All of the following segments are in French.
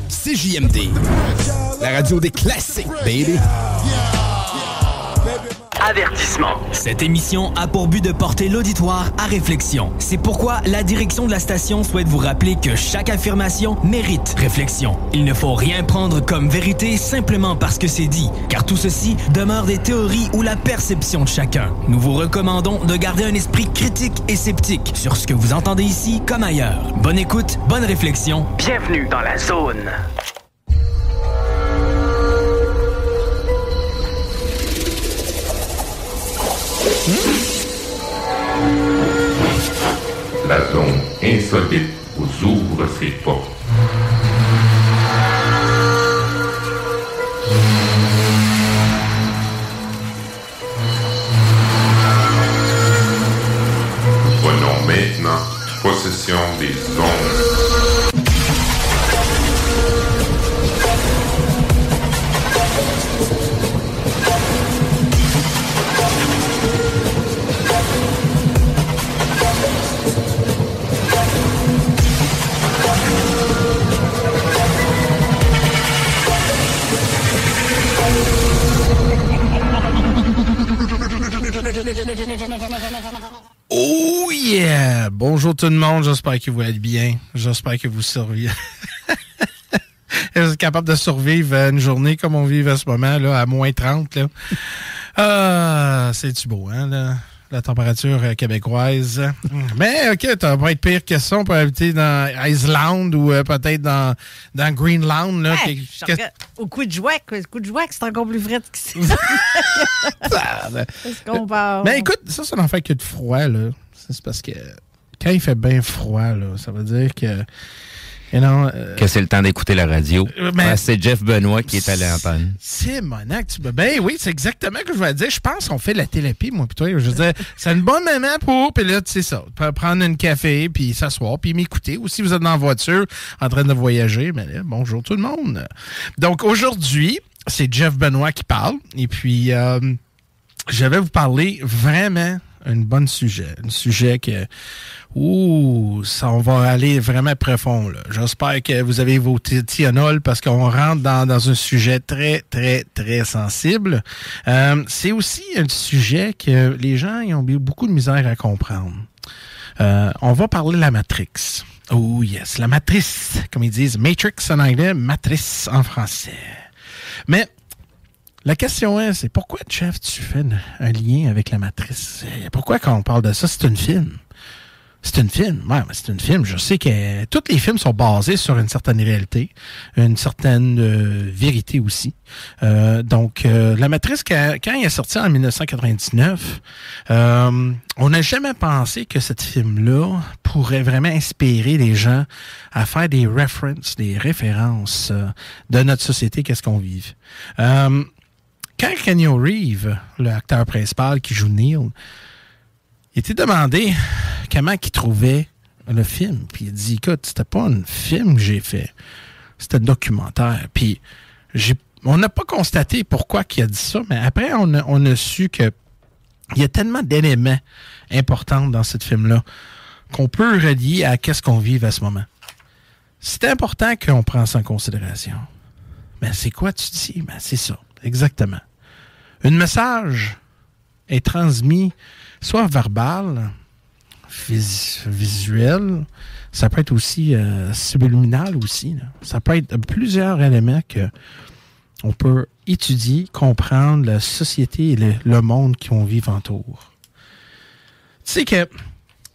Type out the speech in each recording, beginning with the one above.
CJMD. La radio des classiques, baby. Avertissement. Cette émission a pour but de porter l'auditoire à réflexion. C'est pourquoi la direction de la station souhaite vous rappeler que chaque affirmation mérite réflexion. Il ne faut rien prendre comme vérité simplement parce que c'est dit, car tout ceci demeure des théories ou la perception de chacun. Nous vous recommandons de garder un esprit critique et sceptique sur ce que vous entendez ici comme ailleurs. Bonne écoute, bonne réflexion. Bienvenue dans la zone. La zone insolite vous ouvre ses portes. Prenons maintenant possession des ondes. Oh yeah! Bonjour tout le monde, j'espère que vous allez bien. J'espère que vous survivez. Vous êtes capable de survivre une journée comme on vit à ce moment, là, à moins 30. Là. C'est-tu beau, hein, là? La température québécoise. Mais, OK, ça va pas être pire que ça. On peut habiter dans Iceland ou peut-être dans Greenland. Là, au coup de jouet, c'est encore plus frais que ça. Est-ce qu'on parle? Mais écoute, ça, c'est l'enfer que de froid, là. C'est parce que quand il fait bien froid, là, ça veut dire que... que c'est le temps d'écouter la radio. C'est Jeff Benoît qui est à l'antenne. C'est monac. Ben oui, c'est exactement ce que je voulais dire. Je pense qu'on fait de la thérapie, moi, puis toi. Je veux dire, c'est une bonne moment pour, puis là, tu sais ça, prendre un café, puis s'asseoir, puis m'écouter. Ou si vous êtes dans la voiture, en train de voyager, mais là, bonjour tout le monde. Donc, aujourd'hui, c'est Jeff Benoît qui parle. Et puis, je vais vous parler vraiment un bon sujet. Un sujet que... ça, on va aller vraiment profond, là. J'espère que vous avez vos Tylenol parce qu'on rentre dans un sujet très, très, très sensible. C'est aussi un sujet que les gens ils ont beaucoup de misère à comprendre. On va parler de la Matrix. Oh yes, la matrice, comme ils disent. Matrix en anglais, matrice en français. Mais la question est, c'est pourquoi, Jeff, tu fais un lien avec la matrice? Pourquoi quand on parle de ça, c'est un film? C'est un film. Ouais, mais c'est un film. Je sais que tous les films sont basés sur une certaine réalité, une certaine vérité aussi. Donc, La Matrice, quand il est sorti en 1999, on n'a jamais pensé que ce film-là pourrait vraiment inspirer les gens à faire des références de notre société, qu'est-ce qu'on vive. Quand Keanu Reeves, l'acteur principal qui joue Neil, il était demandé comment il trouvait le film. Puis il dit, écoute, c'était pas un film que j'ai fait. C'était un documentaire. Puis on n'a pas constaté pourquoi il a dit ça, mais après, on a su que il y a tellement d'éléments importants dans ce film-là qu'on peut relier à qu'est-ce qu'on vive à ce moment. C'est important qu'on prenne ça en considération. Mais c'est quoi tu dis? Ben, c'est ça, exactement. Un message est transmis soit verbal, visuel, ça peut être aussi subliminal aussi. Là. Ça peut être plusieurs éléments que on peut étudier, comprendre la société et le monde qu'on vit autour. Tu sais que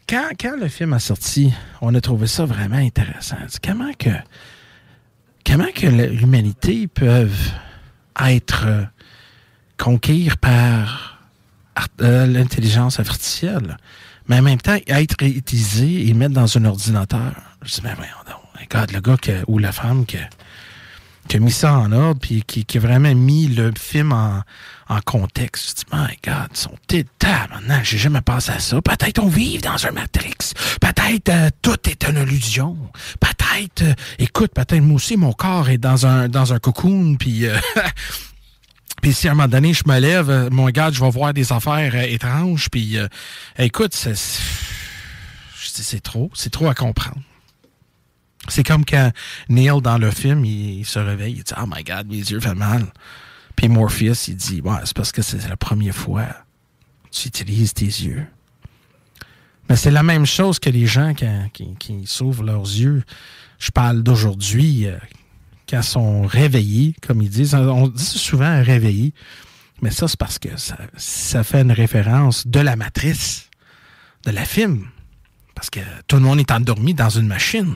quand le film a sorti, on a trouvé ça vraiment intéressant. Comment que l'humanité peut être conquise par l'intelligence artificielle, mais en même temps, être utilisé et mettre dans un ordinateur. Je dis, ben voyons donc, regarde, le gars ou la femme qui a mis ça en ordre, puis qui a vraiment mis le film en contexte. Je dis, my God, ils sont maintenant, j'ai jamais pensé à ça. Peut-être on vit dans un Matrix. Peut-être tout est une illusion. Peut-être, écoute, peut-être moi aussi, mon corps est dans un cocoon, puis... Puis si à un moment donné, je me lève, mon gars, je vais voir des affaires étranges. Puis écoute, c'est trop à comprendre. C'est comme quand Neil, dans le film, il se réveille, il dit « Oh my God, mes yeux font mal. » Puis Morpheus, il dit « Ouais, c'est parce que c'est la première fois que tu utilises tes yeux. » Mais c'est la même chose que les gens qui s'ouvrent leurs yeux. Je parle d'aujourd'hui, quand ils sont réveillés, comme ils disent. On dit souvent « réveillés », mais ça, c'est parce que ça fait une référence de la matrice, de la film. Parce que tout le monde est endormi dans une machine.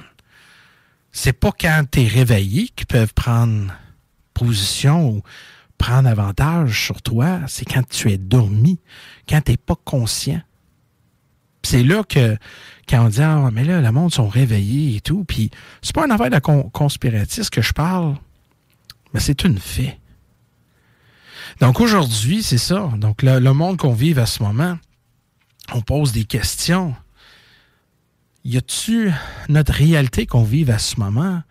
C'est pas quand tu es réveillé qu'ils peuvent prendre position ou prendre avantage sur toi. C'est quand tu es dormi, quand tu n'es pas conscient. C'est là que, quand on dit « Ah, mais là, le monde sont réveillés et tout », puis c'est pas une affaire de conspiratiste que je parle, mais c'est une fait. Donc aujourd'hui, c'est ça. Donc le monde qu'on vive à ce moment, on pose des questions. Y a-tu notre réalité qu'on vive à ce moment?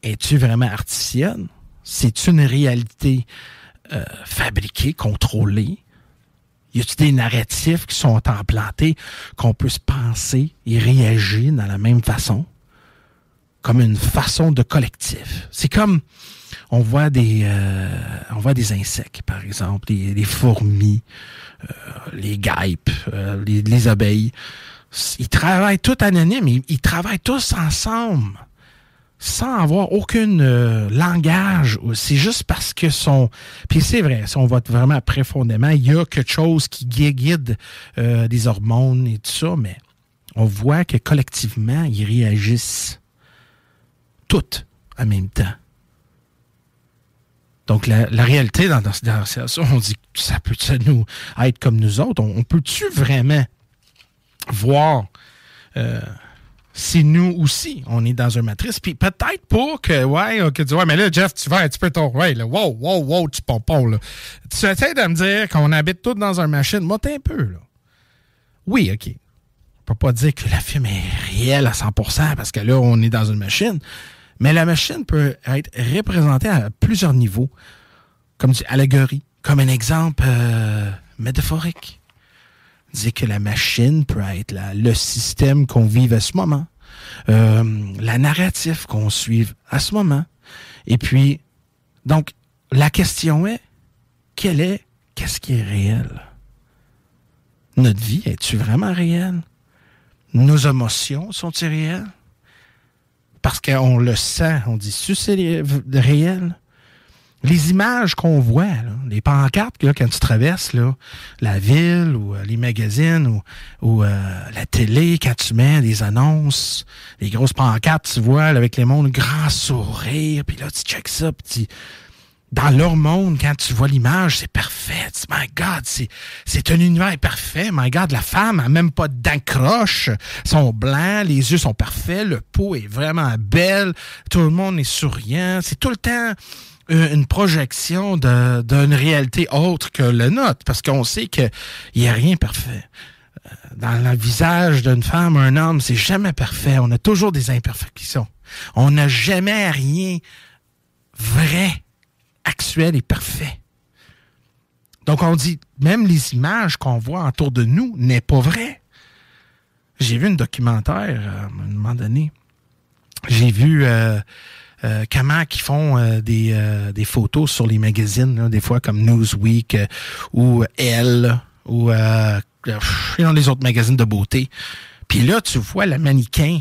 Es-tu vraiment artificielle? C'est une réalité fabriquée, contrôlée? Y a-tu des narratifs qui sont implantés qu'on peut se penser et réagir dans la même façon? Comme une façon de collectif. C'est comme on voit des insectes, par exemple, les fourmis, les guêpes, les abeilles. Ils travaillent tous anonymes, ils travaillent tous ensemble, sans avoir aucun langage. C'est juste parce que Puis c'est vrai, si on va vraiment profondément, il y a quelque chose qui guide des hormones et tout ça, mais on voit que collectivement, ils réagissent toutes en même temps. Donc, la réalité dans ça, on dit que ça peut nous être comme nous autres. On peut-tu vraiment voir si nous aussi, on est dans une matrice? Puis peut-être pas que tu vois, mais là, Jeff, tu vas un petit peu ton ouais, là. Wow, tu pompons, là. Tu essaies de me dire qu'on habite tous dans une machine. Moi, t'es un peu, là. Oui, OK. On peut pas dire que la film est réelle à 100% parce que là, on est dans une machine. Mais la machine peut être représentée à plusieurs niveaux, comme une allégorie, comme un exemple métaphorique. Dire que la machine peut être le système qu'on vive à ce moment, la narrative qu'on suive à ce moment. Et puis, donc, la question est, qu'est-ce qui est réel? Notre vie, est-tu vraiment réelle? Nos émotions sont-elles réelles? Parce qu'on le sent, on dit, c'est réel. Les images qu'on voit, là, les pancartes, là, quand tu traverses là, la ville ou les magazines ou la télé, quand tu mets des annonces, les grosses pancartes, tu vois, là, avec les mondes, grand sourire, puis là, tu checkes ça, puis dans leur monde, quand tu vois l'image, c'est parfait. Tu dis, my God, c'est un univers parfait. My God, la femme n'a même pas de dents croches. Ils sont blancs, les yeux sont parfaits, le peau est vraiment belle, tout le monde est souriant. C'est tout le temps une projection d'une réalité autre que le nôtre, parce qu'on sait qu'il n'y a rien parfait. Dans le visage d'une femme, un homme, c'est jamais parfait. On a toujours des imperfections. On n'a jamais rien vrai, actuel et parfait. Donc, on dit, même les images qu'on voit autour de nous n'est pas vrai. J'ai vu un documentaire, à un moment donné. J'ai vu comment ils font des photos sur les magazines, là, des fois comme Newsweek ou Elle ou les autres magazines de beauté. Puis là, tu vois le mannequin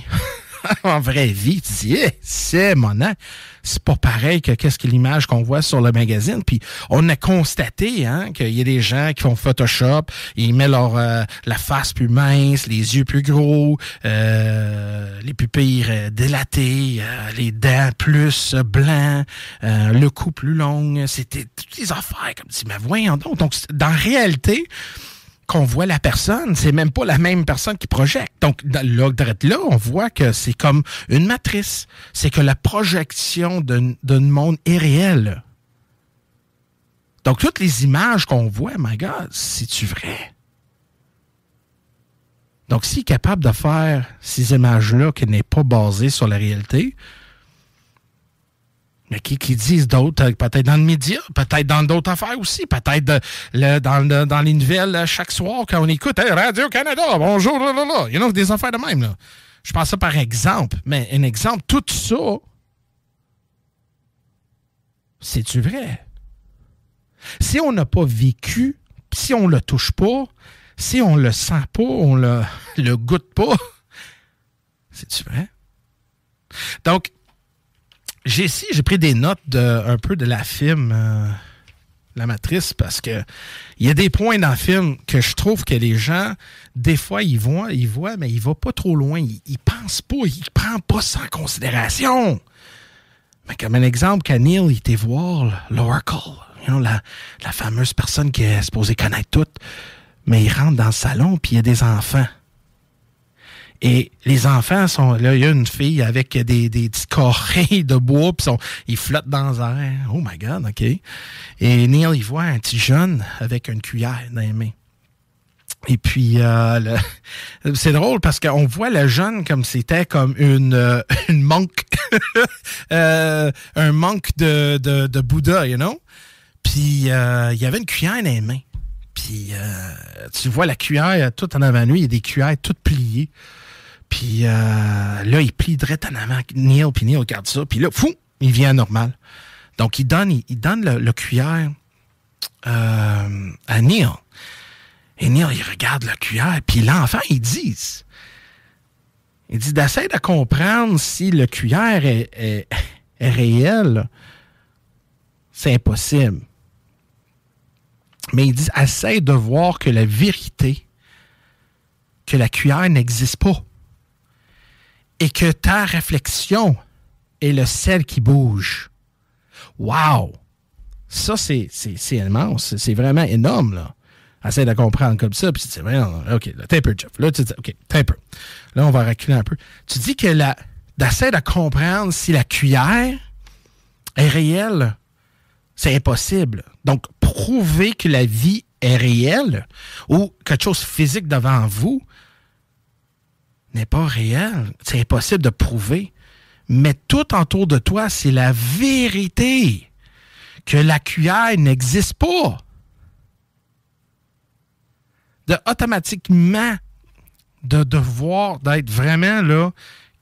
en vraie vie, tu dis, c'est mon an. C'est pas pareil que qu'est-ce que l'image qu'on voit sur le magazine. Puis on a constaté qu'il y a des gens qui font Photoshop, ils mettent la face plus mince, les yeux plus gros, les pupilles dilatées, les dents plus blancs, le cou plus long. C'était toutes les affaires comme si, mais voyons donc. Donc, dans la réalité, qu'on voit la personne, c'est même pas la même personne qui projette. Donc, là, on voit que c'est comme une matrice. C'est que la projection d'un monde est réelle. Donc, toutes les images qu'on voit, my God, c'est-tu vrai? Donc, s'il est capable de faire ces images-là qui n'est pas basées sur la réalité, mais qui disent d'autres, peut-être dans le média, peut-être dans d'autres affaires aussi, peut-être dans les nouvelles chaque soir quand on écoute Radio-Canada, bonjour, là. Il y en a des affaires de même, là. Je pense ça par exemple. Mais un exemple, tout ça, c'est-tu vrai? Si on n'a pas vécu, si on le touche pas, si on le sent pas, on le goûte pas, c'est-tu vrai? Donc, j'ai pris des notes un peu de la film La Matrice parce que il y a des points dans le film que je trouve que les gens, des fois, ils voient, mais ils vont pas trop loin. Ils pensent pas, ils prennent pas ça en considération. Mais comme un exemple, quand Neil il était voir l'Oracle, la fameuse personne qui est supposée connaître tout, mais il rentre dans le salon puis il y a des enfants. Et les enfants sont là, il y a une fille avec des petits carrés de bois, puis ils flottent dans l'air. Oh my God, OK. Et Neil, il voit un petit jeune avec une cuillère dans les mains. Et puis, c'est drôle parce qu'on voit le jeune comme c'était comme une monk. Un monk de Bouddha, you know? Puis, il y avait une cuillère dans les mains. Puis, tu vois la cuillère tout en avant lui, il y a des cuillères toutes pliées. Puis là, il plie direct en avant. Neil regarde ça. Puis là, fou, il vient normal. Donc, il donne le cuillère à Neil. Et Neil, il regarde le cuillère. Puis l'enfant, il dit d'essayer de comprendre si le cuillère est réel. C'est impossible. Mais il dit, essaye de voir que la vérité, que la cuillère n'existe pas. Et que ta réflexion est le sel qui bouge. Wow! Ça, c'est immense. C'est vraiment énorme, là. Essaye de comprendre comme ça, puis tu dis, OK, là, t'es un peu, Jeff. Là, tu dis, OK, t'es un peu. Là, on va reculer un peu. Tu dis que d'essayer de comprendre si la cuillère est réelle, c'est impossible. Donc, prouver que la vie est réelle ou quelque chose de physique devant vous n'est pas réel. C'est impossible de prouver. Mais tout autour de toi, c'est la vérité que la cuillère n'existe pas. Automatiquement, de devoir d'être vraiment là,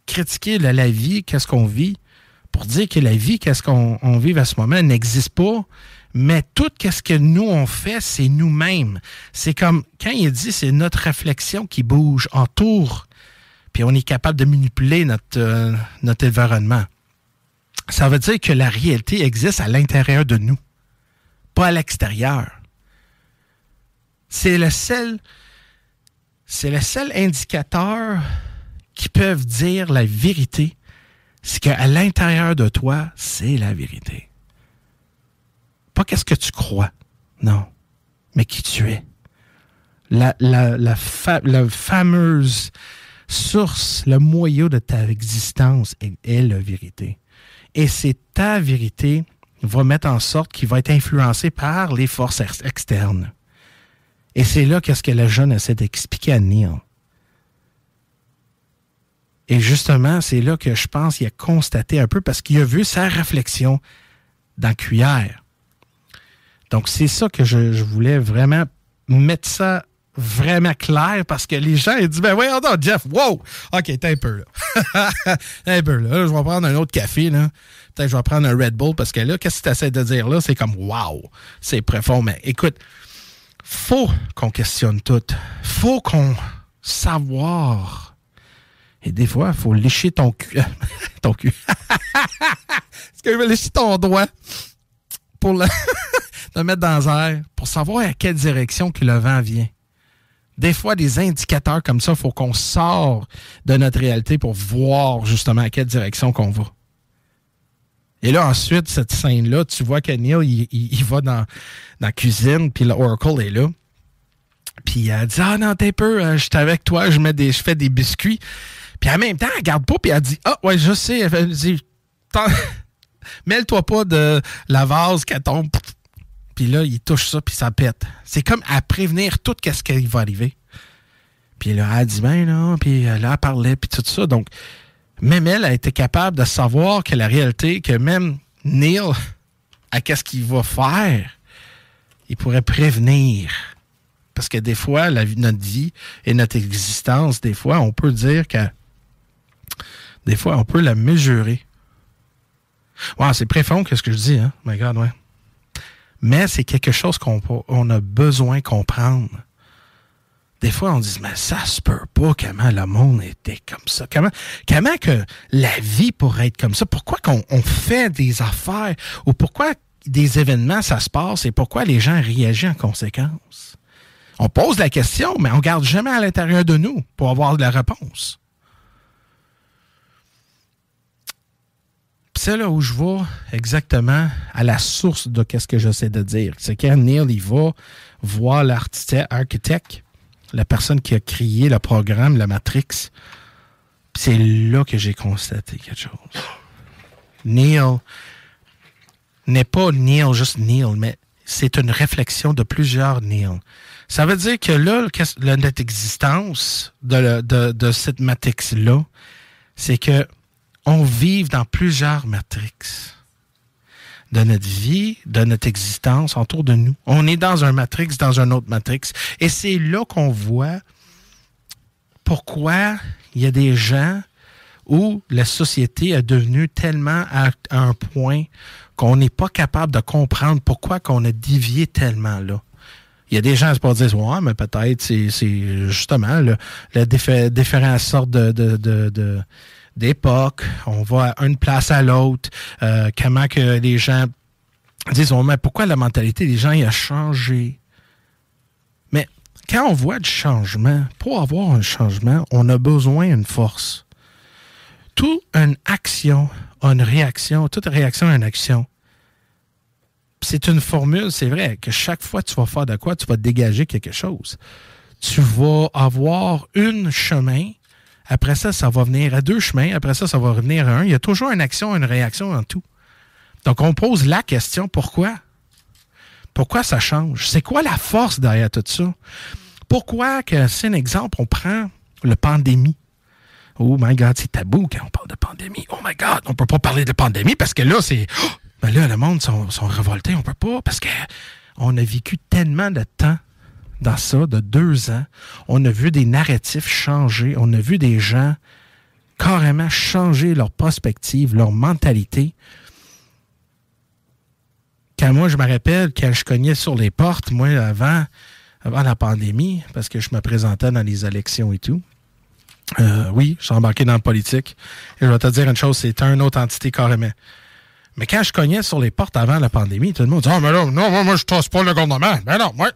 critiquer la vie, qu'est-ce qu'on vit, pour dire que la vie, qu'est-ce qu'on vit à ce moment, n'existe pas. Mais tout ce que nous, on fait, c'est nous-mêmes. C'est comme, quand il dit, c'est notre réflexion qui bouge autour. Puis on est capable de manipuler notre environnement. Ça veut dire que la réalité existe à l'intérieur de nous, pas à l'extérieur. C'est le seul indicateur qui peut dire la vérité, c'est qu'à l'intérieur de toi, c'est la vérité. Pas qu'est-ce que tu crois, non, mais qui tu es. La fameuse source, le moyau de ta existence est la vérité. Et c'est ta vérité qui va mettre en sorte qu'il va être influencé par les forces externes. Et c'est là qu'est-ce que le jeune essaie d'expliquer à Neil. Et justement, c'est là que je pense qu'il a constaté un peu parce qu'il a vu sa réflexion dans la cuillère. Donc, c'est ça que je voulais vraiment mettre ça vraiment clair parce que les gens, ils disent, ben voyons donc, Jeff, wow! OK, t'es un peu là. Un peu là. Je vais prendre un autre café, là. Peut-être que je vais prendre un Red Bull parce que là, qu'est-ce que tu essaies de dire là? C'est comme, wow! C'est profond. Mais écoute, faut qu'on questionne tout. Faut qu'on savoir. Et des fois, il faut lécher ton cul. Ton cul. Est-ce que je vais lécher ton doigt pour le mettre dans l'air pour savoir à quelle direction que le vent vient? Des fois, des indicateurs comme ça, il faut qu'on sorte de notre réalité pour voir justement à quelle direction qu'on va. Et là, ensuite, cette scène-là, tu vois que Neil, il va dans la cuisine, puis l'Oracle est là. Puis elle dit, ah non, t'es peu, je suis avec toi, je fais des biscuits. Puis en même temps, elle regarde pas, puis elle dit, ah ouais, je sais. Elle dit, mêle-toi pas de la vase qui tombe. Puis là, il touche ça, puis ça pète. C'est comme à prévenir tout ce qui va arriver. Puis là, elle dit, ben là, puis là, elle parlait, puis tout ça. Donc, même elle a été capable de savoir que la réalité, que même Neil, à qu'est-ce qu'il va faire, il pourrait prévenir. Parce que des fois, notre vie et notre existence, des fois, on peut dire que Des fois, on peut la mesurer. Wow, c'est profond, qu'est-ce que je dis, hein? My God, ouais. Mais c'est quelque chose qu'on a besoin de comprendre. Des fois, on dit, mais ça se peut pas comment le monde était comme ça. Comment que la vie pourrait être comme ça? Pourquoi qu'on fait des affaires ou pourquoi des événements, ça se passe et pourquoi les gens réagissent en conséquence? On pose la question, mais on ne garde jamais à l'intérieur de nous pour avoir de la réponse. C'est là où je vais exactement à la source de ce que j'essaie de dire. C'est quand Neil, il va voir l'architecte, la personne qui a créé le programme, la Matrix. C'est là que j'ai constaté quelque chose. Neil n'est pas Neil, juste Neil, mais c'est une réflexion de plusieurs Neil. Ça veut dire que là, notre existence de cette Matrix-là, c'est que on vit dans plusieurs matrix de notre vie, de notre existence autour de nous. On est dans un matrix, dans un autre matrix. Et c'est là qu'on voit pourquoi il y a des gens où la société est devenue tellement à un point qu'on n'est pas capable de comprendre pourquoi qu'on a dévié tellement là. Il y a des gens qui se disent « Ouais, mais peut-être c'est justement la différentes sortes d'époque, on va d'une place à l'autre, comment que les gens disent « mais pourquoi la mentalité des gens a changé? » Mais quand on voit du changement, pour avoir un changement, on a besoin d'une force. Toute une action a une réaction, toute réaction a une action. C'est une formule, c'est vrai, que chaque fois que tu vas faire de quoi, tu vas dégager quelque chose. Tu vas avoir un chemin. Après ça, ça va venir à 2 chemins. Après ça, ça va revenir à 1. Il y a toujours une action, une réaction en tout. Donc, on pose la question, pourquoi? Pourquoi ça change? C'est quoi la force derrière tout ça? Pourquoi que, c'est un exemple, on prend la pandémie. Oh my God, c'est tabou quand on parle de pandémie. Oh my God, on peut pas parler de pandémie parce que là, c'est... Oh, ben là, le monde sont révoltés. On peut pas parce qu'on a vécu tellement de temps dans ça, de 2 ans. On a vu des narratifs changer. On a vu des gens carrément changer leur perspective, leur mentalité. Quand moi, je me rappelle, quand je cognais sur les portes, moi, avant la pandémie, parce que je me présentais dans les élections et tout, oui, je suis embarqué dans la politique. Et je vais te dire une chose, c'est une autre entité carrément. Mais quand je cognais sur les portes avant la pandémie, tout le monde disait « Ah, mais là, non, moi, je trace pas le gouvernement. » Ben non, ouais.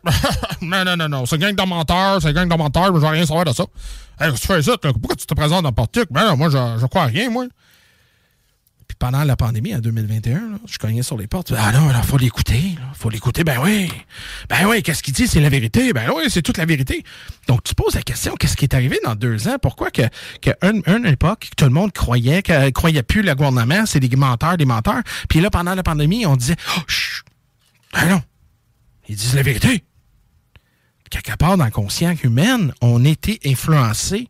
non. C'est une gang de menteurs, mais je vais rien savoir de ça. Hey, qu'est-ce que tu fais ça? Pourquoi tu te présentes dans le politique? Ben non, moi, je crois à rien, moi. Puis pendant la pandémie, en 2021, là, je cognais sur les portes. Ah non, il faut l'écouter. Faut l'écouter. Ben oui, qu'est-ce qu'il dit? C'est la vérité. Ben oui, c'est toute la vérité. Donc, tu poses la question, qu'est-ce qui est arrivé dans 2 ans? Pourquoi une époque, tout le monde croyait plus le gouvernement, c'est des menteurs. Puis là, pendant la pandémie, on disait, oh, chut, ben non, ils disent la vérité. Quelque part, dans le conscient humain, on était influencé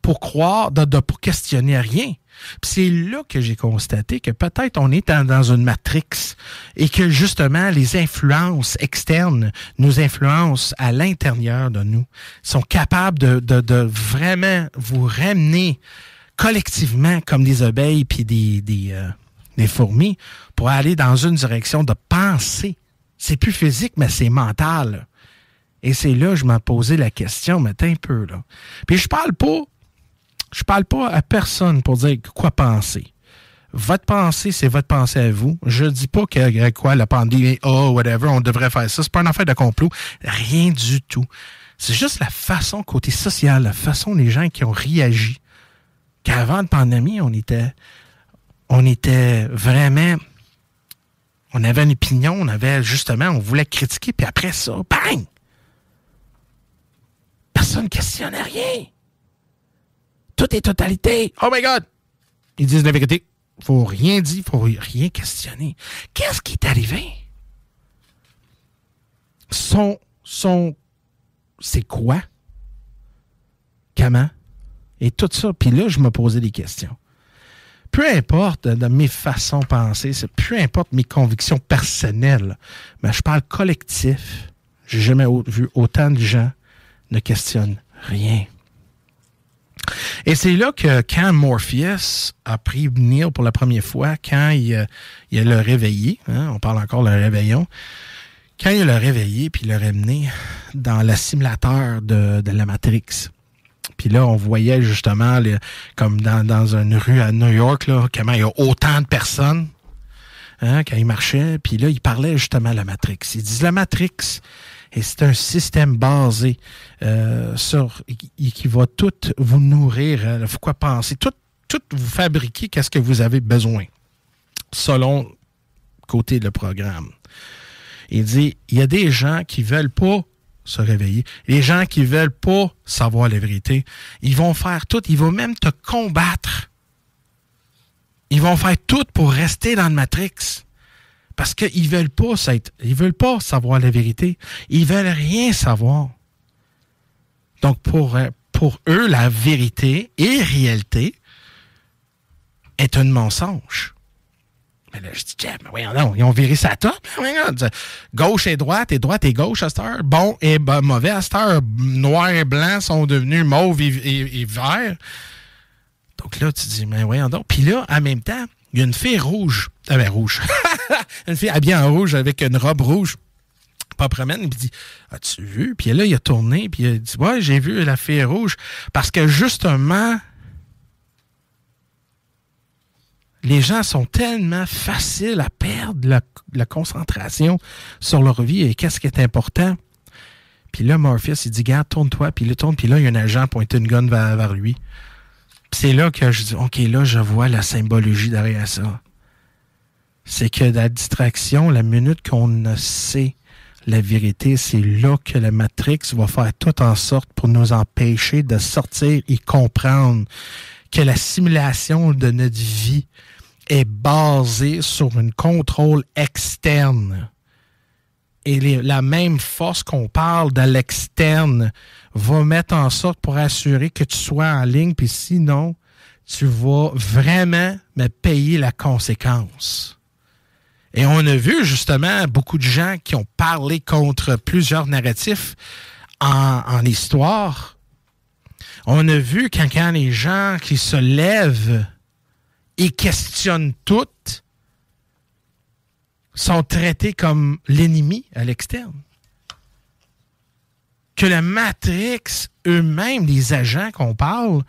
pour croire, pour questionner rien. Puis c'est là que j'ai constaté que peut-être on est dans une matrix et que justement les influences externes nous influencent à l'intérieur de nous, sont capables de vraiment vous ramener collectivement comme des abeilles puis des fourmis pour aller dans une direction de pensée. C'est plus physique, mais c'est mental. Et c'est là que je m'en posais la question, mais un peu là. Puis je parle pas à personne pour dire quoi penser. Votre pensée, c'est votre pensée à vous. Je dis pas que quoi, la pandémie, whatever, on devrait faire ça. C'est pas une affaire de complot. Rien du tout. C'est juste la façon, côté social, la façon des gens qui ont réagi. Qu'avant la pandémie, on était vraiment... On avait une opinion, on voulait critiquer, puis après ça, bang! Personne ne questionnait rien. Tout est totalité. Oh my God! Ils disent la vérité. Faut rien dire, faut rien questionner. Qu'est-ce qui est arrivé? C'est quoi? Comment? Et tout ça. Puis là, je me posais des questions. Peu importe de mes façons de penser, peu importe mes convictions personnelles, mais je parle collectif. J'ai jamais vu autant de gens ne questionnent rien. Et c'est là que quand Morpheus a pris Neil pour la première fois, quand il a le réveillé, hein, on parle encore de réveillon, quand il l'a réveillé puis il l'a ramené dans le simulateur de la Matrix. Puis là, on voyait justement, comme dans une rue à New York, là, comment il y a autant de personnes hein, quand il marchait. Puis là, il parlait justement de la Matrix. Il dit la Matrix, et c'est un système basé sur qui va tout vous nourrir. Il faut quoi penser? Tout vous fabriquer qu'est-ce que vous avez besoin, selon côté de programme. Il dit, il y a des gens qui veulent pas se réveiller. Les gens qui veulent pas savoir la vérité, ils vont faire tout. Ils vont même te combattre. Ils vont faire tout pour rester dans le Matrix. Parce qu'ils veulent pas ils veulent pas savoir la vérité. Ils veulent rien savoir. Donc, pour eux, la vérité et la réalité est un mensonge. Mais là, je dis, mais voyons non, ils ont viré sa top. Gauche et droite et gauche à cette heure. Bon et mauvais à cette heure. Noir et blanc sont devenus mauve et vert. Donc là, tu dis, mais voyons donc. Puis là, en même temps, il y a une fille rouge. Rouge. Une fille habillée en rouge avec une robe rouge. Pas promène, il me dit, as-tu vu? Puis là, il a tourné, puis il a dit, ouais, j'ai vu la fille rouge. Parce que justement, les gens sont tellement faciles à perdre la concentration sur leur vie et qu'est-ce qui est important. Puis là, Morpheus, il dit, garde, tourne-toi. Puis il tourne, puis là, il y a un agent pointé une gun vers lui. Puis c'est là que je dis, OK, là, je vois la symbologie derrière ça. C'est que la distraction, la minute qu'on ne sait la vérité, c'est là que la Matrix va faire tout en sorte pour nous empêcher de sortir et comprendre que la simulation de notre vie est basée sur un contrôle externe. Et la même force qu'on parle de l'externe va mettre en sorte pour assurer que tu sois en ligne, puis sinon, tu vas vraiment payer la conséquence. Et on a vu justement beaucoup de gens qui ont parlé contre plusieurs narratifs en histoire. On a vu quand les gens qui se lèvent et questionnent tout sont traités comme l'ennemi à l'externe. Que la Matrix, eux-mêmes, les agents qu'on parle,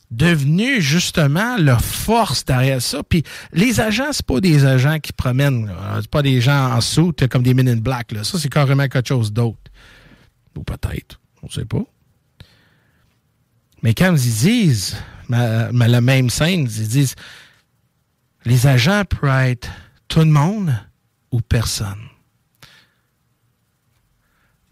devenus justement leur force derrière ça. Puis les agents, c'est pas des agents qui promènent, là. C'est pas des gens en soute comme des Men in Black. Là. Ça, c'est carrément quelque chose d'autre. Ou peut-être, on sait pas. Mais quand ils disent, la même scène, ils disent, les agents peuvent être tout le monde ou personne.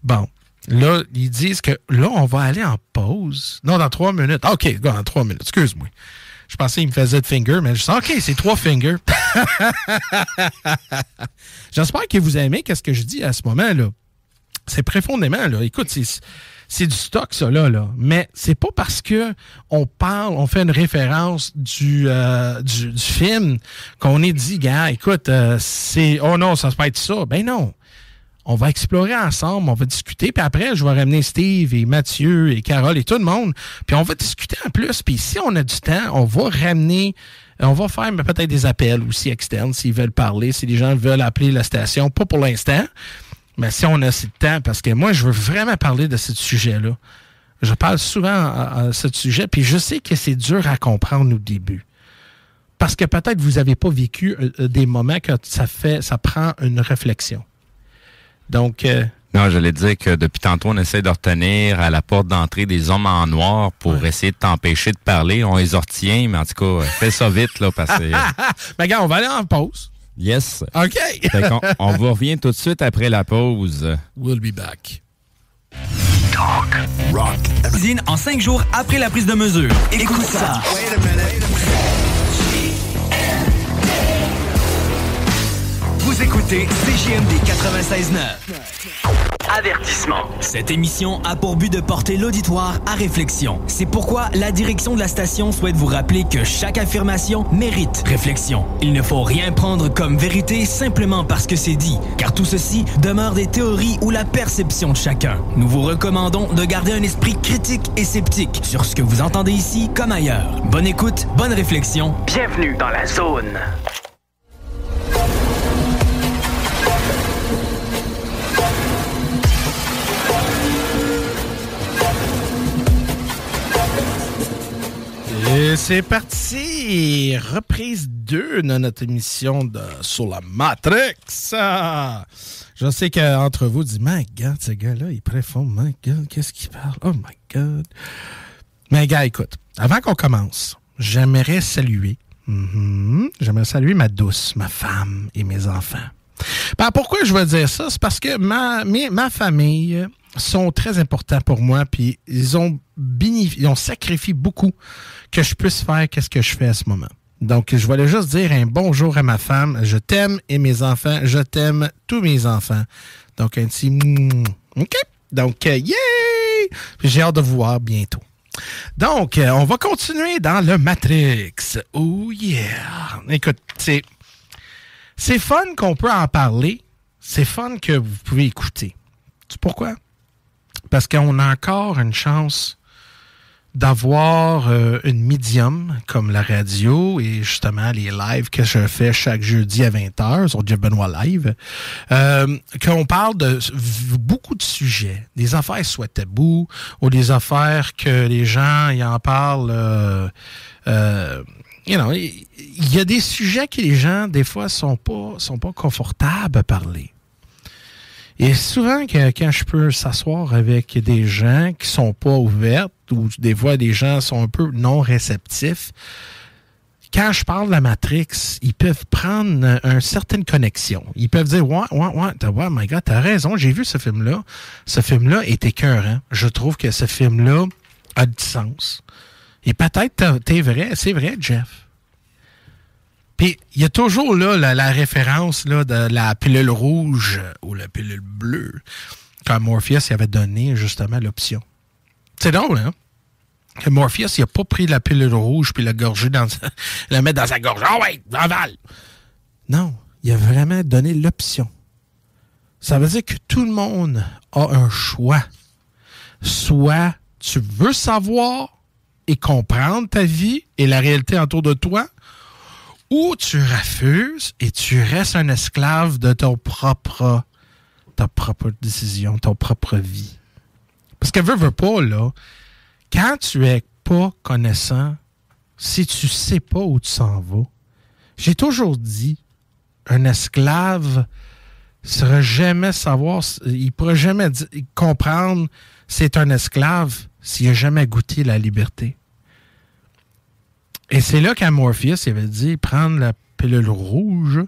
Bon. Là, ils disent que là, on va aller en pause. Non, dans 3 minutes. OK, dans 3 minutes. Excuse-moi. Je pensais qu'il me faisait de finger, mais je dis, OK, c'est 3 fingers. J'espère que vous aimez ce que je dis à ce moment-là. C'est profondément, là. Écoute, c'est du stock, ça, là. Mais c'est pas parce que on fait une référence du film qu'on est dit, gars, écoute, oh non, ça se peut être ça. Ben non. On va explorer ensemble, on va discuter, puis après, je vais ramener Steve et Mathieu et Carole et tout le monde, puis on va discuter en plus, puis si on a du temps, on va faire peut-être des appels aussi externes s'ils veulent parler, si les gens veulent appeler la station, pas pour l'instant, mais si on a assez de temps, parce que moi, je veux vraiment parler de ce sujet-là. Je parle souvent à ce sujet, puis je sais que c'est dur à comprendre au début. Parce que peut-être vous n'avez pas vécu des moments que ça prend une réflexion. Donc, non, j'allais dire que depuis tantôt, on essaie de retenir à la porte d'entrée des hommes en noir pour essayer de t'empêcher de parler. On les retient, mais en tout cas, fais ça vite, là, parce que... Ben, gars, on va aller en pause. Yes. OK. on vous revient tout de suite après la pause. We'll be back. Talk, rock. Cuisine en 5 jours après la prise de mesure. Écoute ça. Wait a minute. Vous écoutez CJMD 96.9. Avertissement. Cette émission a pour but de porter l'auditoire à réflexion. C'est pourquoi la direction de la station souhaite vous rappeler que chaque affirmation mérite réflexion. Il ne faut rien prendre comme vérité simplement parce que c'est dit, car tout ceci demeure des théories ou la perception de chacun. Nous vous recommandons de garder un esprit critique et sceptique sur ce que vous entendez ici comme ailleurs. Bonne écoute, bonne réflexion. Bienvenue dans la zone. Et c'est parti! Reprise 2 de notre émission sur la Matrix. Je sais qu'entre vous, dit, my God, ce gars-là, il préfond, my God, qu'est-ce qu'il parle? Oh my God. Mais gars, écoute, avant qu'on commence, j'aimerais saluer ma douce, ma femme et mes enfants. Ben, pourquoi je veux dire ça? C'est parce que ma famille sont très importants pour moi, puis ils ont sacrifié beaucoup que je puisse faire qu'est-ce que je fais à ce moment. Donc, je voulais juste dire un bonjour à ma femme. Je t'aime et mes enfants. Je t'aime tous mes enfants. Donc, un petit... OK? Donc, yay! Puis j'ai hâte de vous voir bientôt. Donc, on va continuer dans le Matrix. Oh yeah! Écoute, c'est fun qu'on peut en parler. C'est fun que vous pouvez écouter. Tu sais pourquoi? Parce qu'on a encore une chance d'avoir une médium comme la radio et justement les lives que je fais chaque jeudi à 20h sur Jeff Benoît Live, qu'on parle de beaucoup de sujets, des affaires soit tabous ou des affaires que les gens y en parlent. Il y a des sujets que les gens des fois sont pas confortables à parler. Et souvent, quand je peux s'asseoir avec des gens qui sont pas ouverts, ou des fois des gens sont un peu non réceptifs, quand je parle de la Matrix, ils peuvent prendre une certaine connexion. Ils peuvent dire, ouais, my God, t'as raison, j'ai vu ce film-là. Ce film-là est écœurant. Je trouve que ce film-là a du sens. Et peut-être c'est vrai, Jeff. Puis, il y a toujours là la référence là, de la pilule rouge ou la pilule bleue, quand Morpheus y avait donné justement l'option. C'est drôle, hein? Que Morpheus, il n'a pas pris la pilule rouge puis la mettre dans sa gorge. Ah ouais, avale! Non, il a vraiment donné l'option. Ça veut dire que tout le monde a un choix. Soit tu veux savoir et comprendre ta vie et la réalité autour de toi, ou tu refuses et tu restes un esclave de ta propre décision, ton propre vie. Parce que veux pas, là, quand tu es pas connaissant, si tu sais pas où tu s'en vas, j'ai toujours dit, un esclave ne saura jamais savoir, il pourra jamais comprendre c'est un esclave s'il n'a jamais goûté la liberté. Et c'est là qu'à Morpheus, il avait dit, prendre la pilule rouge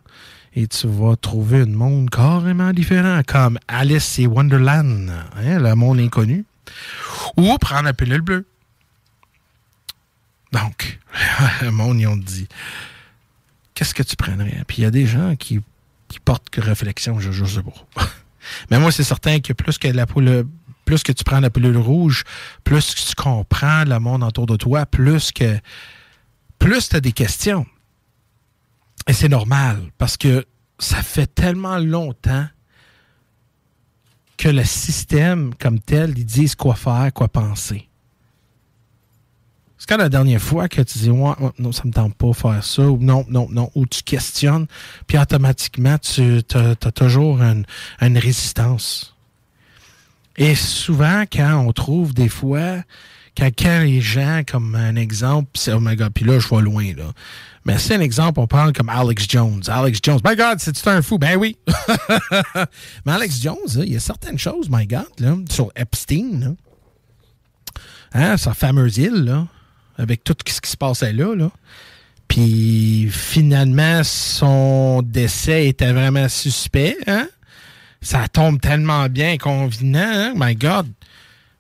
et tu vas trouver un monde carrément différent, comme Alice et Wonderland, hein, le monde inconnu, ou prendre la pilule bleue. Donc, le monde, ils ont dit, qu'est-ce que tu prendrais? Puis il y a des gens qui portent que réflexion, je sais pas. Mais moi, c'est certain que plus que tu prends la pilule rouge, plus que tu comprends le monde autour de toi, plus tu as des questions. Et c'est normal, parce que ça fait tellement longtemps que le système, comme tel, ils disent quoi faire, quoi penser. C'est quand la dernière fois que tu dis « ouais, non, ça me tente pas de faire ça » ou « non », ou tu questionnes, puis automatiquement, tu as toujours une résistance. Et souvent, quand on trouve des fois... Quand les gens, comme un exemple, oh my God, puis là, je vais loin, là. Mais c'est un exemple, on parle comme Alex Jones. Alex Jones, my God, c'est-tu un fou? Ben oui! Mais Alex Jones, là, il y a certaines choses, my God, là, sur Epstein, là. Hein, sa fameuse île, là, avec tout ce qui se passait là. Puis finalement, son décès était vraiment suspect, hein? Ça tombe tellement bien, convenant, hein? My God!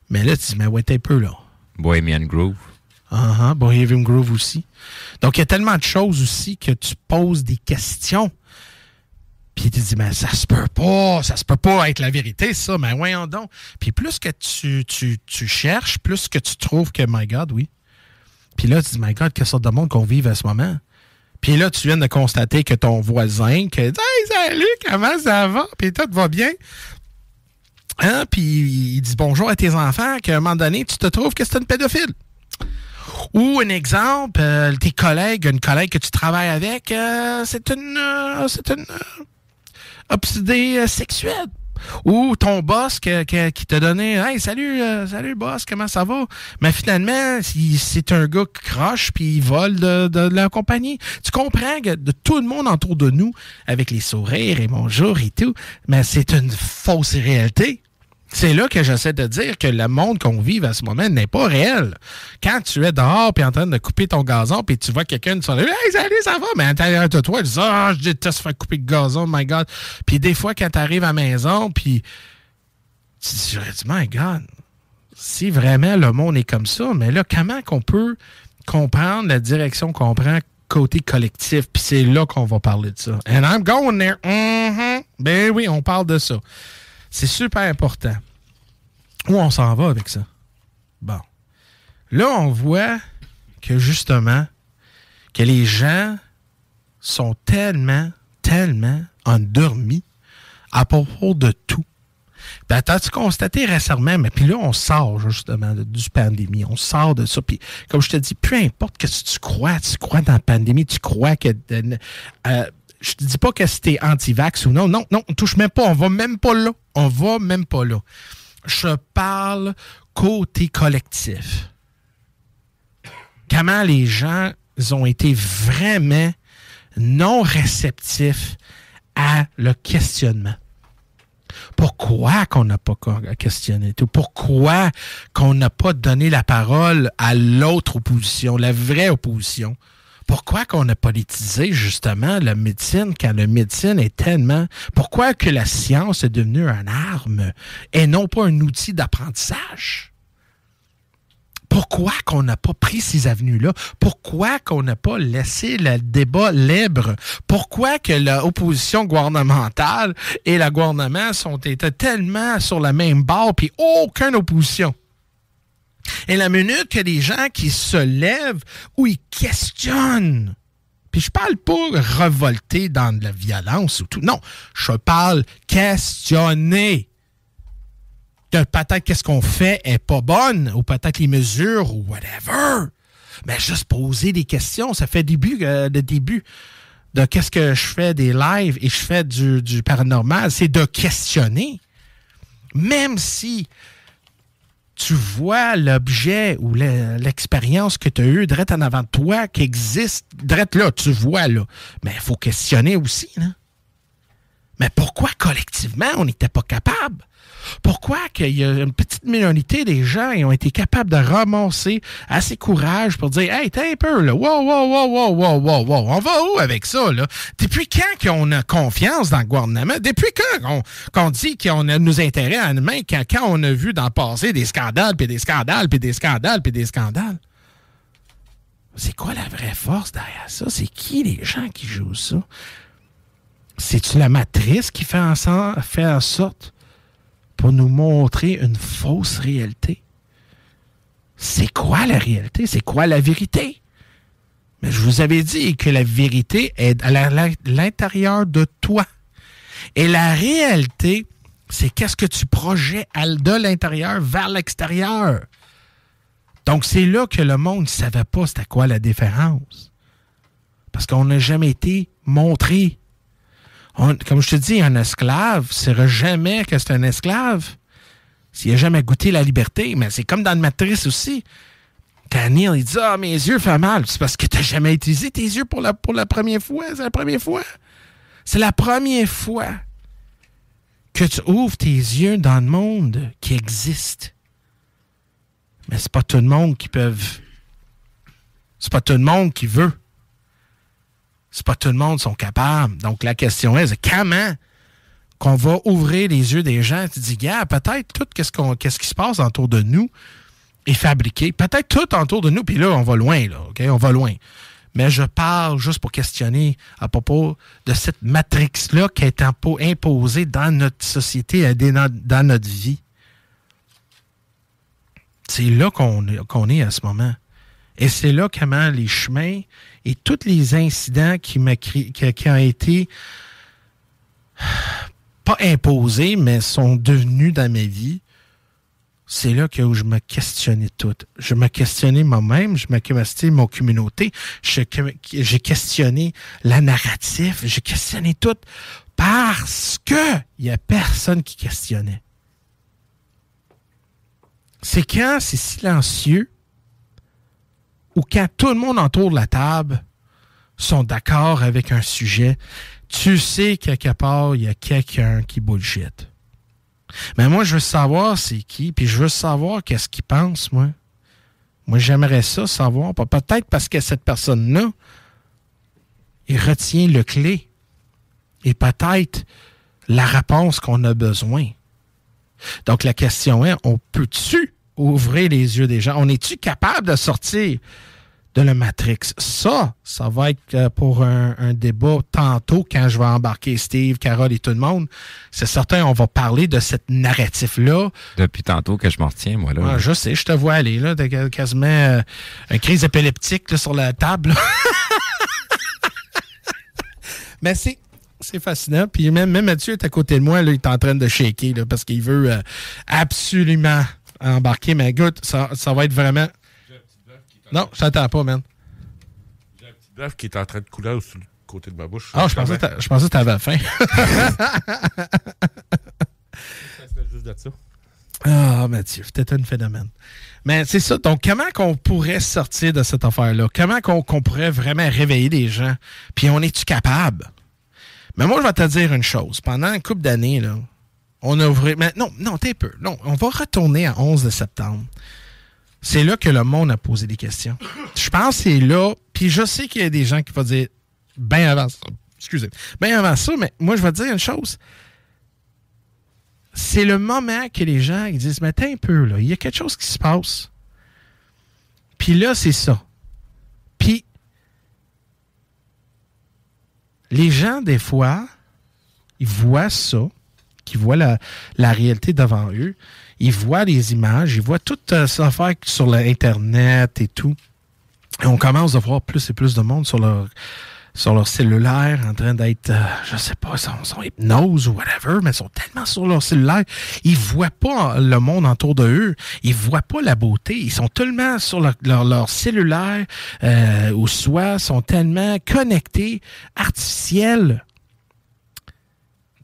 Mais là, tu dis, mais ouais, t'es un peu là. Bohemian Grove. Bohemian Grove aussi. Donc, il y a tellement de choses aussi que tu poses des questions. Puis il te dit, mais ça se peut pas être la vérité, ça, mais voyons donc. Puis plus que tu cherches, plus que tu trouves que, my God, oui. Puis là, tu dis, my God, quelle sorte de monde qu'on vive à ce moment. Puis là, tu viens de constater que ton voisin, que hey, salut, comment ça va? Puis tout va bien. Hein? Puis il dit bonjour à tes enfants, qu'à un moment donné, tu te trouves que c'est une pédophile. Ou un exemple, tes collègues, une collègue que tu travailles avec, c'est une obsédée sexuelle. Ou ton boss qui t'a donné « Hey, salut boss, comment ça va? » Mais finalement, c'est un gars qui croche puis il vole de la compagnie. Tu comprends que de tout le monde autour de nous, avec les sourires et bonjour et tout, mais c'est une fausse réalité. C'est là que j'essaie de dire que le monde qu'on vit à ce moment n'est pas réel. Quand tu es dehors puis en train de couper ton gazon puis tu vois quelqu'un sur le hey, salut, ça va? Mais à l'intérieur de toi, tu dis je déteste faire couper le gazon, my God. Puis des fois, quand tu arrives à la maison, puis tu dis, my God, si vraiment le monde est comme ça, mais là, comment qu'on peut comprendre la direction qu'on prend côté collectif? Puis c'est là qu'on va parler de ça. And I'm going there. Mm-hmm. Ben oui, on parle de ça. C'est super important. Où on s'en va avec ça? Bon. Là, on voit que, justement, que les gens sont tellement endormis à propos de tout. Ben, t'as-tu constaté récemment, mais puis là, on sort, justement, du pandémie. On sort de ça. Puis, comme je te dis, peu importe ce que tu crois dans la pandémie, tu crois que... je te dis pas que c'était anti-vax ou non. Non, on touche même pas. On va même pas là. Je parle côté collectif. Comment les gens ont été vraiment non réceptifs à le questionnement. Pourquoi qu'on n'a pas questionné tout? Pourquoi qu'on n'a pas donné la parole à l'autre opposition, la vraie opposition? Pourquoi qu'on a politisé, justement, la médecine, quand la médecine est tellement... Pourquoi que la science est devenue une arme et non pas un outil d'apprentissage? Pourquoi qu'on n'a pas pris ces avenues-là? Pourquoi qu'on n'a pas laissé le débat libre? Pourquoi que l'opposition gouvernementale et le gouvernement étaient tellement sur la même barre puis aucune opposition? Et la minute que des gens qui se lèvent ou ils questionnent, puis je parle pas revolter dans de la violence ou tout, non, je parle questionner. Peut-être qu'est-ce qu'on fait est pas bonne, ou peut-être les mesures, ou whatever. Mais juste poser des questions, ça fait le début de qu'est-ce que je fais des lives et je fais du paranormal, c'est de questionner. Même si tu vois l'objet ou l'expérience que tu as eue direct en avant de toi qui existe, direct là, tu vois là. Mais il faut questionner aussi, là. Mais pourquoi collectivement on n'était pas capable? Pourquoi qu'il y a une petite minorité des gens qui ont été capables de ramasser assez courage pour dire « Hey, t'es un peu, là, wow, on va où avec ça, là? » Depuis quand qu'on a confiance dans le gouvernement? Depuis quand qu'on dit qu'on a nos intérêts en main quand on a vu dans le passé des scandales, puis des scandales, puis des scandales, puis des scandales? C'est quoi la vraie force derrière ça? C'est qui les gens qui jouent ça? C'est-tu la matrice qui fait en sorte pour nous montrer une fausse réalité? C'est quoi la réalité? C'est quoi la vérité? Mais je vous avais dit que la vérité est à l'intérieur de toi. Et la réalité, c'est qu'est-ce que tu projettes de l'intérieur vers l'extérieur. Donc, c'est là que le monde ne savait pas c'était quoi la différence. Parce qu'on n'a jamais été montré. Comme je te dis, un esclave ne saura jamais que c'est un esclave s'il n'a jamais goûté la liberté. Mais c'est comme dans le Matrice aussi. Quand Neil il dit « Ah, mes yeux font mal », c'est parce que tu n'as jamais utilisé tes yeux pour la première fois. C'est la première fois. C'est la première fois que tu ouvres tes yeux dans le monde qui existe. Mais c'est pas tout le monde qui peut. C'est pas tout le monde qui veut. C'est pas tout le monde qui sont capables. Donc, la question est comment qu'on va ouvrir les yeux des gens? Tu dis, gars, peut-être tout qu'est-ce qui se passe autour de nous est fabriqué. Peut-être tout autour de nous, puis là, on va loin, là, OK? On va loin. mais je parle juste pour questionner à propos de cette matrix-là qui est imposée dans notre société, dans notre vie. C'est là qu'on est à ce moment. Et c'est là comment les chemins et tous les incidents qui ont été pas imposés, mais sont devenus dans ma vie, c'est là que je me questionnais tout. Je me questionnais moi-même, je me questionnais mon communauté, j'ai questionné la narrative, j'ai questionné tout parce que il y a personne qui questionnait. C'est quand c'est silencieux ou quand tout le monde autour de la table sont d'accord avec un sujet, tu sais quelque part, il y a quelqu'un qui bullshit. Mais moi, je veux savoir c'est qui, puis je veux savoir qu'est-ce qu'il pense, moi. Moi, j'aimerais ça savoir. Peut-être parce que cette personne-là, il retient le clé et peut-être la réponse qu'on a besoin. Donc, la question est, on peut-tu ouvrir les yeux des gens? On est-tu capable de sortir de la Matrix? Ça va être pour un débat tantôt quand je vais embarquer Steve, Carole et tout le monde. C'est certain, on va parler de cette narratif-là. Depuis tantôt que je m'en retiens, moi, là. Ah, je sais, je te vois aller, là. T'as quasiment une crise épileptique là, sur la table. Mais c'est fascinant. Puis même Mathieu est à côté de moi, là, il est en train de shaker là, parce qu'il veut absolument embarquer. Mais écoute, ça va être vraiment... Non, je t'entends pas, man. J'ai un petit bœuf qui est en train de couler sur le côté de ma bouche. Ah, je pensais que t'avais faim. C'est juste de ça. Ah, Mathieu, t'es un phénomène. Mais c'est ça. Donc, comment qu'on pourrait sortir de cette affaire-là? Comment qu'on pourrait vraiment réveiller les gens? Puis, on est-tu capable? Mais moi, je vais te dire une chose. Pendant une couple d'années, là, on a ouvert... Mais non, t'es peu. Non, on va retourner à 11 de septembre. C'est là que le monde a posé des questions. Je pense que c'est là... Puis, je sais qu'il y a des gens qui vont dire bien avant ça. Excusez. Bien avant ça, mais moi, je vais te dire une chose. C'est le moment que les gens ils disent, mais attends un peu, là, il y a quelque chose qui se passe. Puis là, c'est ça. Puis, les gens, des fois, ils voient ça, qu'ils voient la réalité devant eux, ils voient les images, ils voient toute cette affaire sur l'Internet et tout. Et on commence à voir plus et plus de monde sur leur cellulaire, en train d'être, je sais pas, son hypnose ou whatever, mais ils sont tellement sur leur cellulaire, ils voient pas le monde autour de eux, ils voient pas la beauté, ils sont tellement sur leur cellulaire, ou soit sont tellement connectés, artificiels,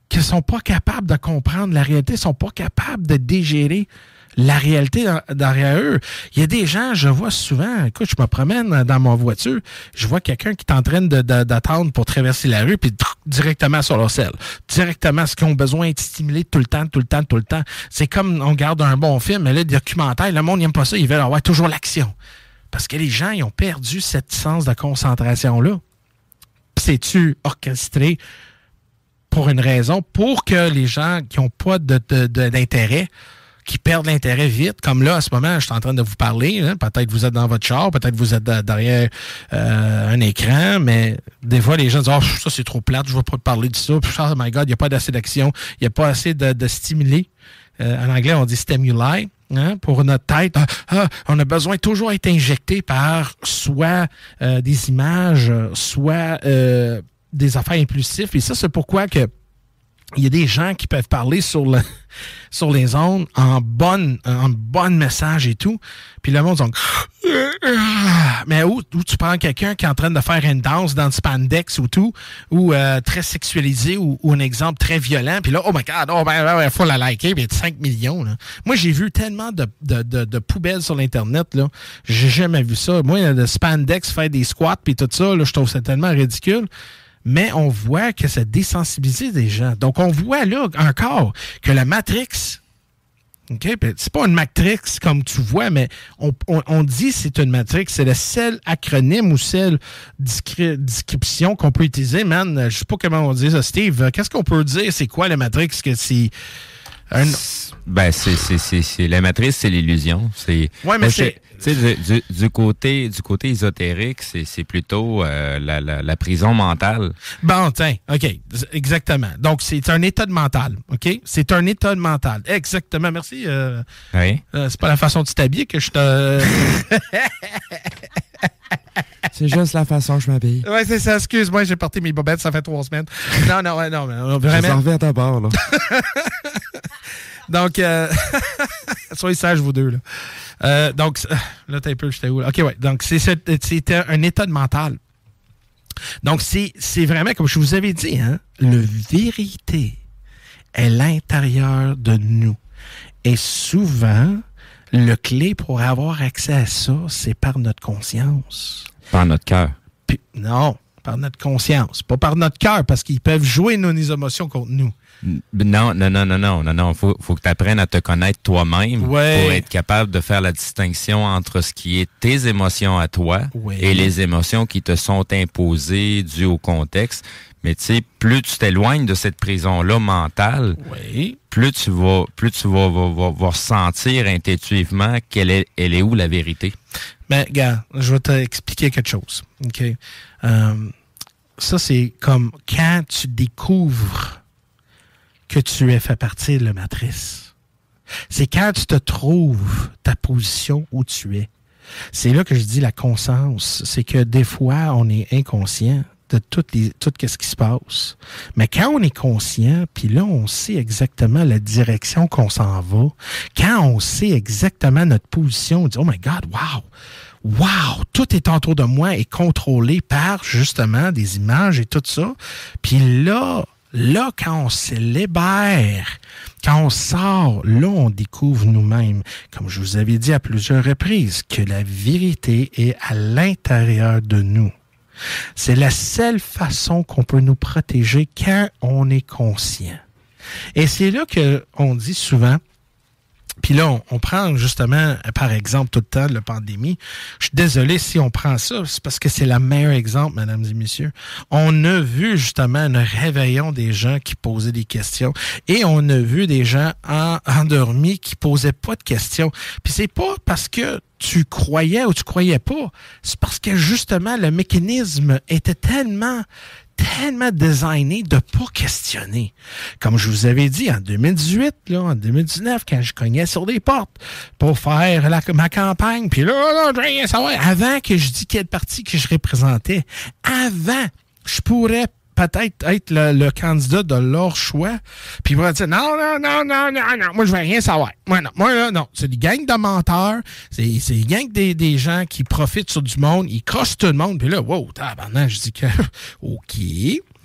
qu'ils sont pas capables de comprendre la réalité, sont pas capables de digérer la réalité derrière eux. Il y a des gens, je vois souvent, écoute, je me promène dans ma voiture, je vois quelqu'un qui est en train d'attendre pour traverser la rue, puis directement sur leur selle. Directement, ce qu'ils ont besoin d'être stimulés tout le temps. C'est comme on regarde un bon film, mais là, le documentaire, le monde n'aime pas ça, ils veulent avoir toujours l'action. Parce que les gens, ils ont perdu cette sens de concentration-là. C'est-tu orchestré pour une raison, pour que les gens qui n'ont pas d'intérêt, qui perdent l'intérêt vite, comme là, à ce moment, je suis en train de vous parler, hein, peut-être vous êtes dans votre char, peut-être vous êtes derrière un écran, mais des fois, les gens disent « Oh, ça, c'est trop plate, je ne vais pas te parler de ça. » Oh my God, il n'y a pas assez d'action, il n'y a pas assez de stimuli. En anglais, on dit « stimuli ». Hein, pour notre tête, on a besoin de toujours être injecté par soit des images, soit des affaires impulsives. Et ça, c'est pourquoi que il y a des gens qui peuvent parler sur les ondes en bonne message et tout. Puis le monde dit mais où tu prends quelqu'un qui est en train de faire une danse dans le spandex ou tout, ou très sexualisé, ou un exemple très violent. Puis là, oh my God, faut la liker, puis il y a 5 millions. Là. Moi, j'ai vu tellement de poubelles sur l'Internet. Là. J'ai jamais vu ça. Moi, le spandex, faire des squats, puis tout ça, là, je trouve ça tellement ridicule. Mais on voit que ça désensibilise des gens. Donc, on voit là encore que la Matrix, OK, c'est pas une Matrix comme tu vois, mais on dit que c'est une Matrix. C'est le seul acronyme ou seule description qu'on peut utiliser, man. Je sais pas comment on dit ça, Steve. Qu'est-ce qu'on peut dire? C'est quoi la Matrix? Que c'est Ben, c'est la matrice, c'est l'illusion. Ouais, mais Tu sais, du côté ésotérique, c'est plutôt la prison mentale. Bon, tiens, OK, exactement. Donc, c'est un état de mental, OK? C'est un état de mental. Exactement, merci. Oui. C'est pas la façon de t'habiller que je te... C'est juste la façon que je m'habille. Oui, c'est ça. Excuse-moi, j'ai porté mes bobettes, ça fait 3 semaines. Non, vraiment. Je s'en reviens à ta barre, là. Donc, soyez sages, vous deux, là. Donc, là, t'as un peu, j'étais où, là? OK, ouais. Donc, c'était un état de mental. Donc, c'est vraiment, comme je vous avais dit, hein, la vérité est l'intérieur de nous. Et souvent, le clé pour avoir accès à ça, c'est par notre conscience. Par notre cœur. Non, par notre conscience. Pas par notre cœur, parce qu'ils peuvent jouer nos émotions contre nous. Non. Faut que tu apprennes à te connaître toi-même pour être capable de faire la distinction entre ce qui est tes émotions à toi et les émotions qui te sont imposées dues au contexte. Mais tu sais, plus tu t'éloignes de cette prison-là mentale, plus tu vas ressentir intuitivement elle est où la vérité. Ben, regarde, je vais t'expliquer quelque chose. OK? Ça, c'est comme quand tu découvres que tu es fait partie de la matrice. C'est quand tu te trouves ta position où tu es. C'est là que je dis la conscience. C'est que des fois, on est inconscient de tout ce qui se passe. Mais quand on est conscient, puis là, on sait exactement la direction qu'on s'en va, quand on sait exactement notre position, on dit « Oh my God, wow, tout est autour de moi et contrôlé par, justement, des images et tout ça. » Puis là, quand on se libère, quand on sort, là, on découvre nous-mêmes, comme je vous avais dit à plusieurs reprises, que la vérité est à l'intérieur de nous. C'est la seule façon qu'on peut nous protéger quand on est conscient. Et c'est là qu'on dit souvent, puis là, on prend justement, par exemple, tout le temps, la pandémie. Je suis désolé si on prend ça, c'est parce que c'est le meilleur exemple, mesdames et messieurs. On a vu justement un réveillon des gens qui posaient des questions et on a vu des gens endormis qui posaient pas de questions. Puis c'est pas parce que tu croyais ou tu croyais pas, c'est parce que justement, le mécanisme était tellement designé de pas questionner. Comme je vous avais dit, en 2018, là, en 2019, quand je cognais sur des portes pour faire ma campagne, puis là, je veux rien savoir. Avant que je dis quel parti que je représentais, avant, je pourrais peut-être être le candidat de leur choix, puis ils vont dire non, moi je veux rien savoir. Moi là, non. C'est des gangs de menteurs, c'est des gangs des gens qui profitent sur du monde, ils crossent tout le monde, puis là, wow, tabarnak, je dis que, OK.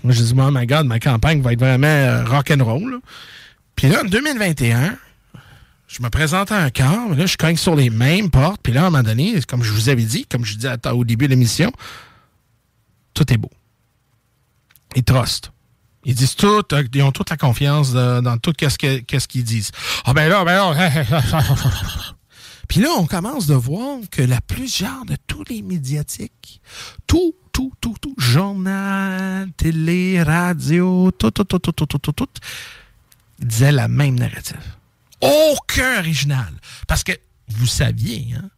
Moi, je dis, oh my God, ma campagne va être vraiment rock'n'roll. Puis là, en 2021, je me présente à un camp, là, je cogne sur les mêmes portes, puis là, à un moment donné, comme je vous avais dit, comme je dis au début de l'émission, tout est beau. Ils trustent. Ils disent tout, ils ont toute la confiance dans tout qu'est-ce qu'ils disent. Ah ben là. Puis là, on commence de voir que la plupart de tous les médiatiques, tout, journal, télé, radio, tout, disaient la même narrative. Aucun original. Parce que, vous saviez, hein,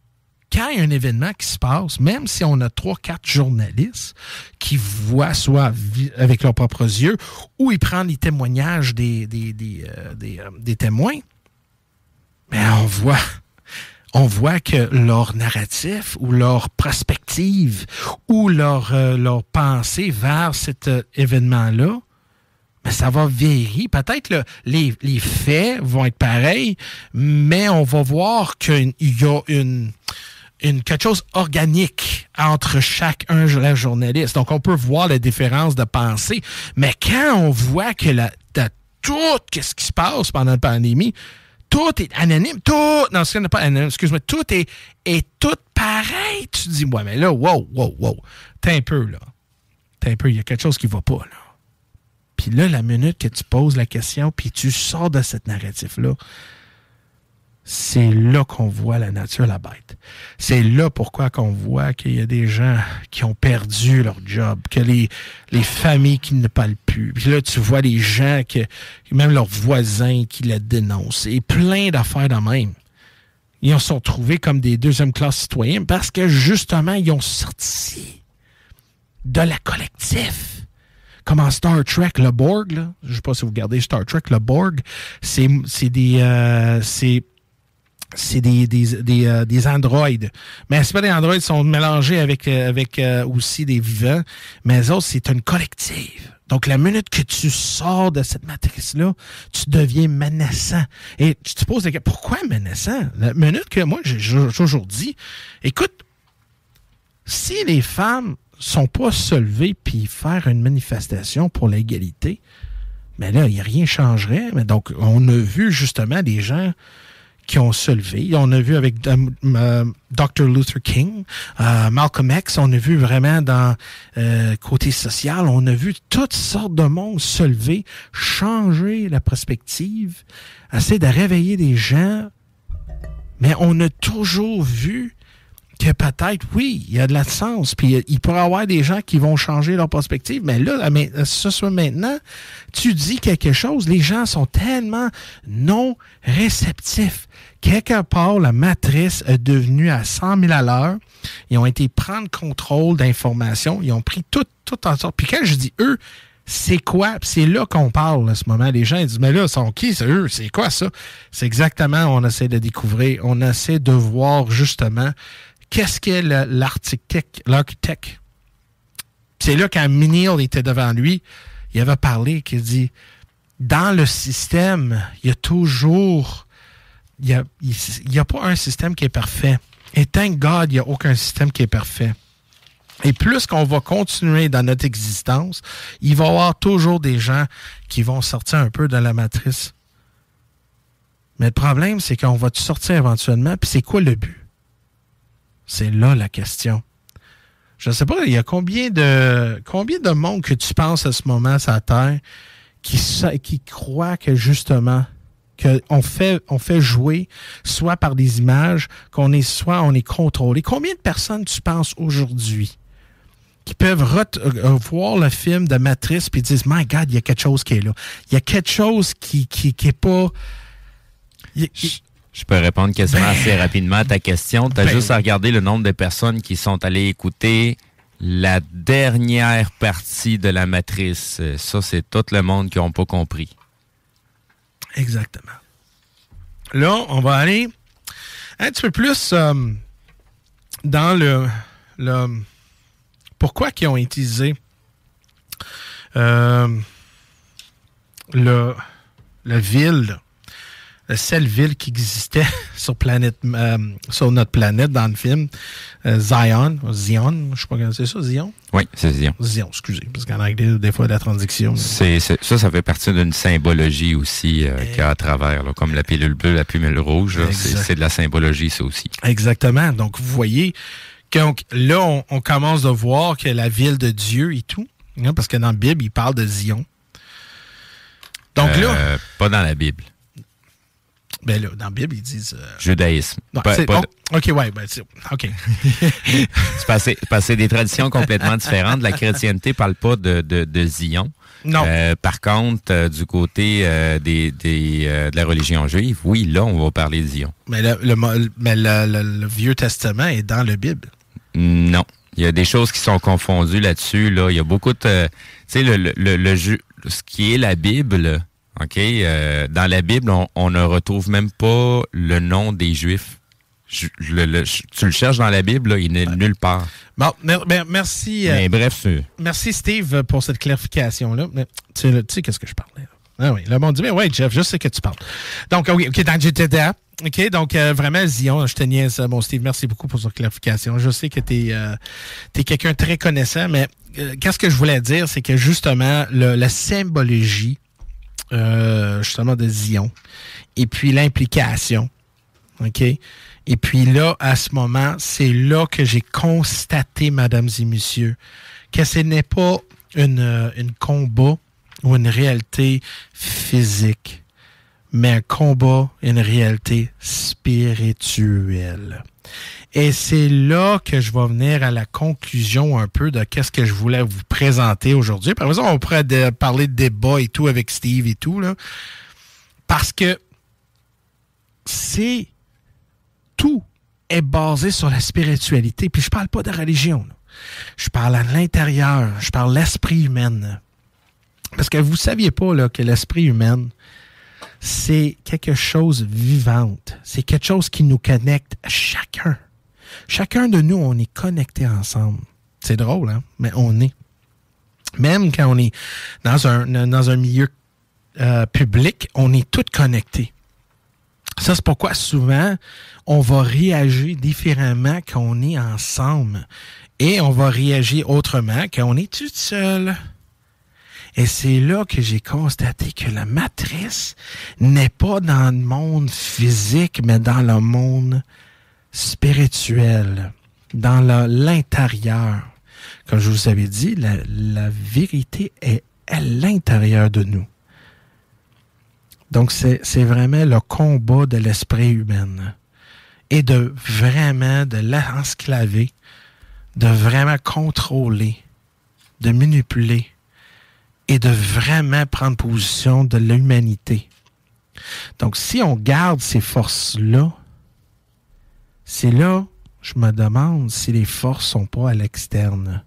quand il y a un événement qui se passe, même si on a 3-4 journalistes qui voient soit avec leurs propres yeux ou ils prennent les témoignages des témoins, mais on voit que leur narratif ou leur perspective ou leur pensée vers cet événement-là, ben, ça va varier. Peut-être les faits vont être pareils, mais on va voir qu'il y a quelque chose organique entre chacun des journalistes. Donc, on peut voir la différence de pensée. Mais quand on voit que tout ce qui se passe pendant la pandémie, tout est anonyme, tout est tout pareil. Tu te dis, ouais, mais là, wow. T'es un peu, il y a quelque chose qui va pas, là. Puis là, la minute que tu poses la question, puis tu sors de cette narratif-là, c'est là qu'on voit la nature, la bête. C'est là pourquoi qu'on voit qu'il y a des gens qui ont perdu leur job, que les familles qui ne parlent plus. Puis là, tu vois les gens, même leurs voisins qui la dénoncent. Et plein d'affaires de même. ils se sont trouvés comme des deuxième classe citoyens parce que, justement, ils ont sorti de la collectif. Comme en Star Trek, le Borg, là. Je ne sais pas si vous regardez Star Trek, le Borg, c'est des androïdes. Mais c'est pas des androïdes, ils sont mélangés avec aussi des vivants. Mais eux autres, c'est une collective. Donc, la minute que tu sors de cette matrice-là, tu deviens menaçant. Et tu te poses la question, pourquoi menaçant? La minute que moi, j'ai toujours dit, écoute, si les femmes sont pas se lever puis faire une manifestation pour l'égalité, mais là, rien changerait. Mais donc, on a vu justement des gens qui ont se levé. On a vu avec Dr. Luther King, Malcolm X, on a vu vraiment dans côté social, on a vu toutes sortes de monde se lever, changer la perspective, essayer de réveiller des gens, mais on a toujours vu que peut-être, oui, il y a de la sens, puis il pourrait y avoir des gens qui vont changer leur perspective, mais là, ce soit maintenant, tu dis quelque chose, les gens sont tellement non réceptifs. Quelque part, la matrice est devenue à 100 000 à l'heure. Ils ont été prendre contrôle d'informations, ils ont pris tout en sorte. Puis quand je dis eux, c'est quoi? Puis c'est là qu'on parle à ce moment. Les gens ils disent, mais là, sont qui? C'est eux? C'est quoi ça? C'est exactement, on essaie de découvrir, on essaie de voir justement qu'est-ce qu'est l'architecte. C'est là quand Menil était devant lui, il avait parlé, qu'il dit, dans le système, il y a toujours, il y a pas un système qui est parfait. Et thank God, il n'y a aucun système qui est parfait. Et plus qu'on va continuer dans notre existence, il va y avoir toujours des gens qui vont sortir un peu de la matrice. Mais le problème, c'est qu'on va sortir éventuellement, puis c'est quoi le but? C'est là la question. Je ne sais pas, il y a combien de monde que tu penses à ce moment sur la Terre qui croit que justement qu'on fait jouer soit par des images, soit on est contrôlé. Combien de personnes tu penses aujourd'hui qui peuvent voir le film de Matrice puis disent, my God, il y a quelque chose qui est là. Il y a quelque chose qui est pas... Je peux répondre quasiment assez rapidement à ta question. Tu as juste à regarder le nombre de personnes qui sont allées écouter la dernière partie de la Matrice. Ça, c'est tout le monde qui n'a pas compris. Exactement. Là, on va aller un petit peu plus dans le pourquoi ils ont utilisé la ville, la seule ville qui existait sur notre planète dans le film, Zion, je sais pas comment c'est ça, Zion? Oui, c'est Zion. Zion, excusez, parce qu'en anglais, des fois, la transition. Ça fait partie d'une symbologie aussi qu'il y a à travers, là, comme la pilule bleue, la pilule rouge, là, c'est de la symbologie, ça aussi. Exactement. Donc, vous voyez, là, on commence à voir que la ville de Dieu et tout, hein, parce que dans la Bible, il parle de Zion. Donc là... Pas dans la Bible. Ben là, dans la Bible, ils disent... Judaïsme. Non, OK, ouais, ben c'est... OK. C'est parce que c'est des traditions complètement différentes. La chrétienté ne parle pas de Zion. Non. Par contre, du côté de la religion juive, oui, là, on va parler de Zion. Mais le Vieux Testament est dans la Bible. Non. Il y a des choses qui sont confondues là-dessus. Là. Il y a beaucoup de... Tu sais, ce qui est la Bible... OK? Dans la Bible, on ne retrouve même pas le nom des Juifs. Tu le cherches dans la Bible, là, il n'est nulle part. Bon, merci. Mais bref, merci, Steve, pour cette clarification-là. Tu sais qu'est-ce que je parlais. Ah oui, le monde dit, mais ouais, Jeff, je sais que tu parles. Donc, OK, dans GTA. OK, donc vraiment, Zion, je te niaise, mon Steve. Merci beaucoup pour cette clarification. Je sais que tu es quelqu'un de très connaissant, mais qu'est-ce que je voulais dire, c'est que justement, la symbologie justement de Zion, et puis l'implication, OK? Et puis là, à ce moment, c'est là que j'ai constaté, mesdames et messieurs, que ce n'est pas une combat ou une réalité physique, mais un combat, une réalité spirituelle. Et c'est là que je vais venir à la conclusion un peu de qu'est-ce que je voulais vous présenter aujourd'hui. Par exemple, on pourrait parler de débat et tout avec Steve et tout, là. Parce que c'est tout est basé sur la spiritualité. Puis je parle pas de religion. Là. Je parle à l'intérieur. Je parle de l'esprit humain. Parce que vous ne saviez pas là, que l'esprit humain, c'est quelque chose de vivante. C'est quelque chose qui nous connecte à chacun. Chacun de nous, on est connectés ensemble. C'est drôle, hein? Mais on est. Même quand on est dans un milieu public, on est tous connectés. Ça, c'est pourquoi souvent, on va réagir différemment quand on est ensemble. Et on va réagir autrement quand on est tout seul. Et c'est là que j'ai constaté que la matrice n'est pas dans le monde physique, mais dans le monde spirituel, dans l'intérieur. Comme je vous avais dit, la vérité est à l'intérieur de nous. Donc, c'est vraiment le combat de l'esprit humain. Et de vraiment de l'ensclaver, de vraiment contrôler, de manipuler et de vraiment prendre position de l'humanité. Donc, si on garde ces forces-là, c'est là, je me demande si les forces sont pas à l'externe.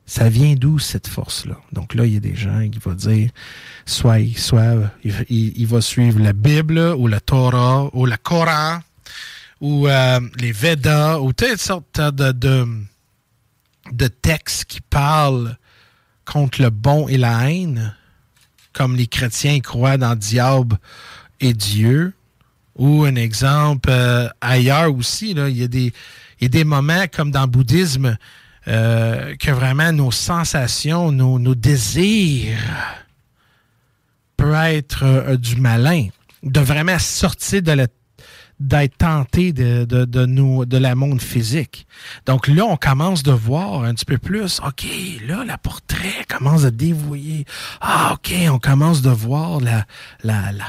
Ça vient d'où, cette force-là? Donc là, il y a des gens qui vont dire, soit il va suivre la Bible, ou la Torah, ou le Coran, ou les Védas, ou toutes sortes de textes qui parlent contre le bon et la haine, comme les chrétiens croient dans le diable et Dieu. Ou un exemple ailleurs aussi, là, il y a des moments comme dans le bouddhisme que vraiment nos sensations, nos désirs peuvent être du malin, de vraiment sortir d'être tenté de la monde physique. Donc là, on commence de voir un petit peu plus, OK, là, le portrait commence à dévoyer. Ah, OK, on commence de voir la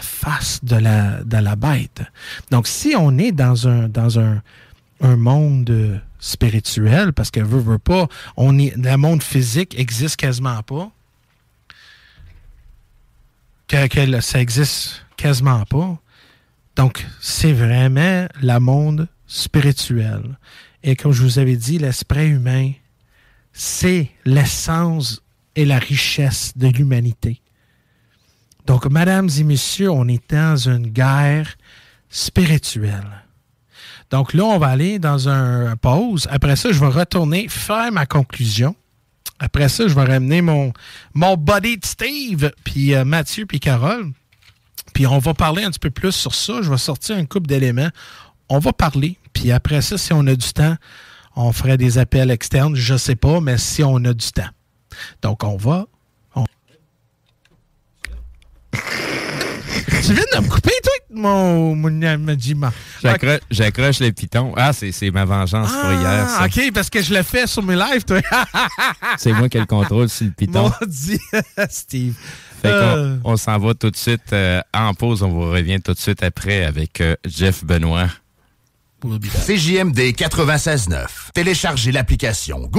face de la bête. Donc, si on est dans un monde spirituel, parce que veut pas, le monde physique existe quasiment pas, que ça existe quasiment pas. Donc, c'est vraiment le monde spirituel. Et comme je vous avais dit, l'esprit humain, c'est l'essence et la richesse de l'humanité. Donc, mesdames et messieurs, on est dans une guerre spirituelle. Donc là, on va aller dans un pause. Après ça, je vais retourner faire ma conclusion. Après ça, je vais ramener mon buddy de Steve, puis Mathieu, puis Carole. Puis on va parler un petit peu plus sur ça. Je vais sortir une couple d'éléments. On va parler. Puis après ça, si on a du temps, on ferait des appels externes. Je ne sais pas, mais si on a du temps. Donc, on va... Tu viens de me couper, toi, mon Jima. J'accroche les pitons. Ah, c'est ma vengeance pour hier, ça. OK, parce que je le fais sur mes lives, toi. C'est moi qui ai le contrôle sur le piton. Maudit, Steve. Fait on s'en va tout de suite en pause. On vous revient tout de suite après avec Jeff Benoît. CJMD 96.9. Téléchargez l'application.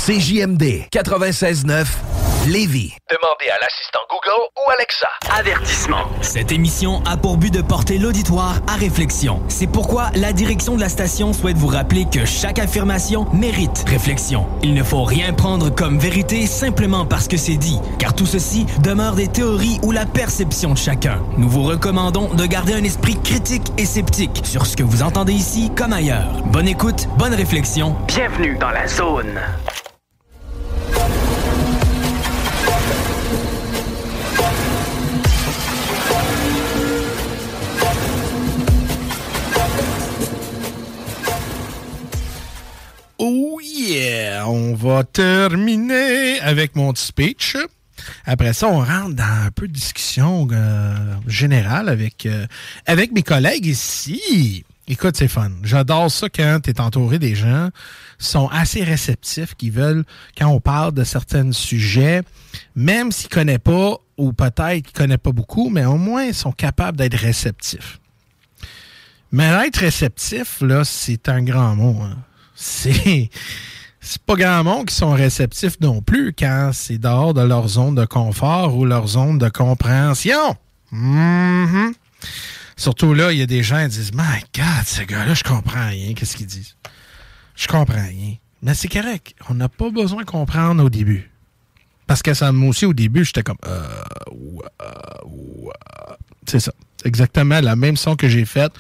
CJMD 96.9 Lévis. Demandez à l'assistant Google ou Alexa. Avertissement. Cette émission a pour but de porter l'auditoire à réflexion. C'est pourquoi la direction de la station souhaite vous rappeler que chaque affirmation mérite réflexion. Il ne faut rien prendre comme vérité simplement parce que c'est dit, car tout ceci demeure des théories ou la perception de chacun. Nous vous recommandons de garder un esprit critique et sceptique sur ce que vous entendez ici comme ailleurs. Bonne écoute, bonne réflexion. Bienvenue dans la zone. Oh yeah! On va terminer avec mon petit speech. Après ça, on rentre dans un peu de discussion générale avec mes collègues ici. Écoute, c'est fun. J'adore ça quand tu es entouré des gens qui sont assez réceptifs, qui veulent, quand on parle de certains sujets, même s'ils ne connaissent pas, ou peut-être qu'ils ne connaissent pas beaucoup, mais au moins, ils sont capables d'être réceptifs. Mais être réceptif, là, c'est un grand mot, hein. C'est pas grand monde qui sont réceptifs non plus quand c'est dehors de leur zone de confort ou leur zone de compréhension. Surtout là, il y a des gens qui disent « My God, ce gars-là, je comprends rien. Qu'est-ce qu'ils disent? Je comprends rien. » Mais c'est correct. On n'a pas besoin de comprendre au début. Parce que ça, moi aussi, au début, j'étais comme c'est ça. C'est exactement la même son que j'ai faite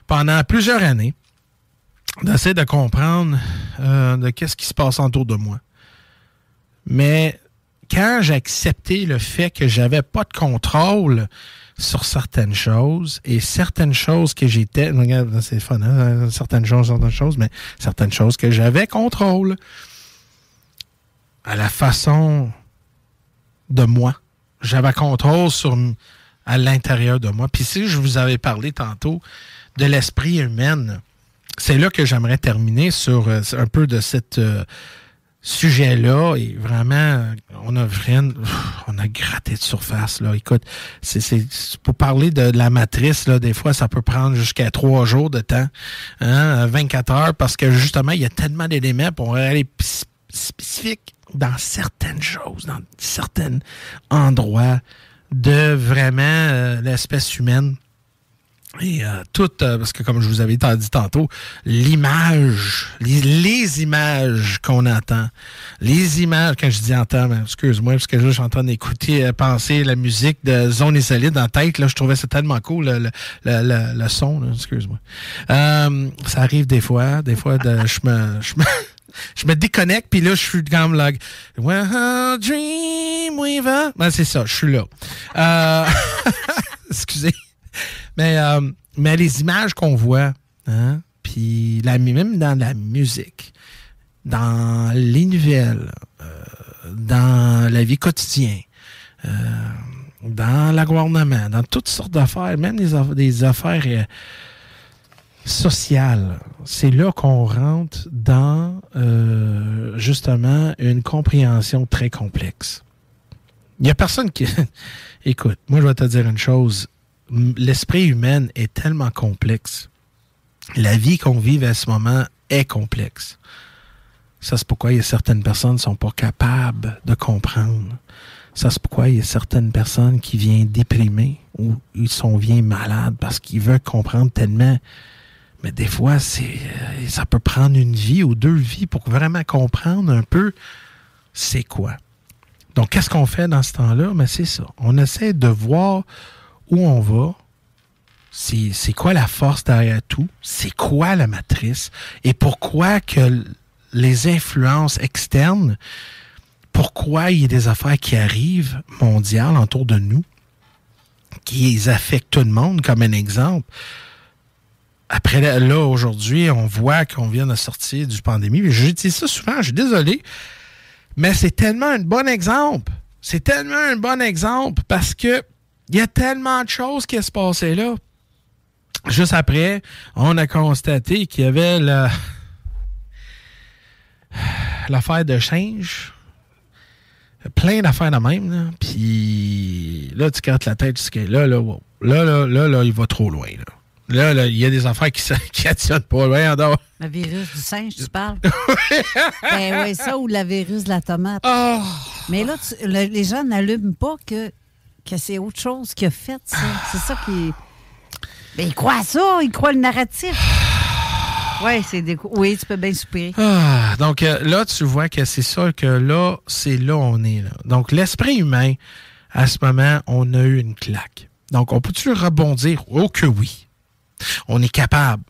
pendant plusieurs années. D'essayer de comprendre de qu'est-ce qui se passe autour de moi. Mais quand j'ai accepté le fait que j'avais pas de contrôle sur certaines choses, et certaines choses que j'étais... Regarde, c'est fun, hein? Certaines choses, mais certaines choses que j'avais contrôle à la façon de moi. J'avais contrôle à l'intérieur de moi. Puis si je vous avais parlé tantôt de l'esprit humain, c'est là que j'aimerais terminer sur un peu de cette sujet-là. Et vraiment, on a gratté de surface. Là. Écoute, c'est pour parler de la matrice, là, des fois, ça peut prendre jusqu'à 3 jours de temps, 24 heures, parce que justement, il y a tellement d'éléments pour aller spécifiques dans certaines choses, dans certains endroits de vraiment l'espèce humaine. Et parce que comme je vous avais dit tantôt, l'image, les images qu'on entend, les images, quand je dis entend, excuse-moi, parce que là, je suis en train d'écouter, penser la musique de Zone et Solide en tête, là, je trouvais ça tellement cool, le son, là, excuse-moi. Ça arrive des fois, je me déconnecte, puis là, je suis comme là, well, dream weaver. Ben, c'est ça, je suis là. Excusez. Mais les images qu'on voit, hein, puis même dans la musique, dans les nouvelles, dans la vie quotidienne, dans le gouvernement, dans toutes sortes d'affaires, même des affaires sociales, c'est là qu'on rentre dans justement une compréhension très complexe. Il n'y a personne qui... Écoute, moi je vais te dire une chose. L'esprit humain est tellement complexe. La vie qu'on vit à ce moment est complexe. Ça, c'est pourquoi il y a certaines personnes qui ne sont pas capables de comprendre. Ça, c'est pourquoi il y a certaines personnes qui viennent déprimées ou ils viennent malades parce qu'ils veulent comprendre tellement. Mais des fois, ça peut prendre une vie ou 2 vies pour vraiment comprendre un peu c'est quoi. Donc, qu'est-ce qu'on fait dans ce temps-là? Mais c'est ça. On essaie de voir où on va, c'est quoi la force derrière tout, c'est quoi la matrice, et pourquoi que les influences externes, pourquoi il y a des affaires qui arrivent mondiales autour de nous, qui affectent tout le monde, comme un exemple. Après, là, aujourd'hui, on voit qu'on vient de sortir du pandémie. Je dis ça souvent, je suis désolé, mais c'est tellement un bon exemple. C'est tellement un bon exemple parce que il y a tellement de choses qui se passaient là. Juste après, on a constaté qu'il y avait l'affaire de change. Plein d'affaires de même. Là. Puis là, tu grattes la tête, tu dis que wow. Là, il va trop loin. Là, il y a des affaires qui attirent pas loin en dehors. Le virus du singe, tu parles? Ben oui, ça ou le virus de la tomate. Oh. Mais là, les gens n'allument pas que c'est autre chose qu'il a fait, ça. C'est ça qui... Ben, ils croient ça, ils croient le narratif. Oui, oui, tu peux bien soupirer. Donc là, tu vois que c'est ça que là, c'est là où on est. Là. Donc, l'esprit humain, à ce moment, on a eu une claque. Donc, on peut-tu rebondir? Oh que oui. On est capable.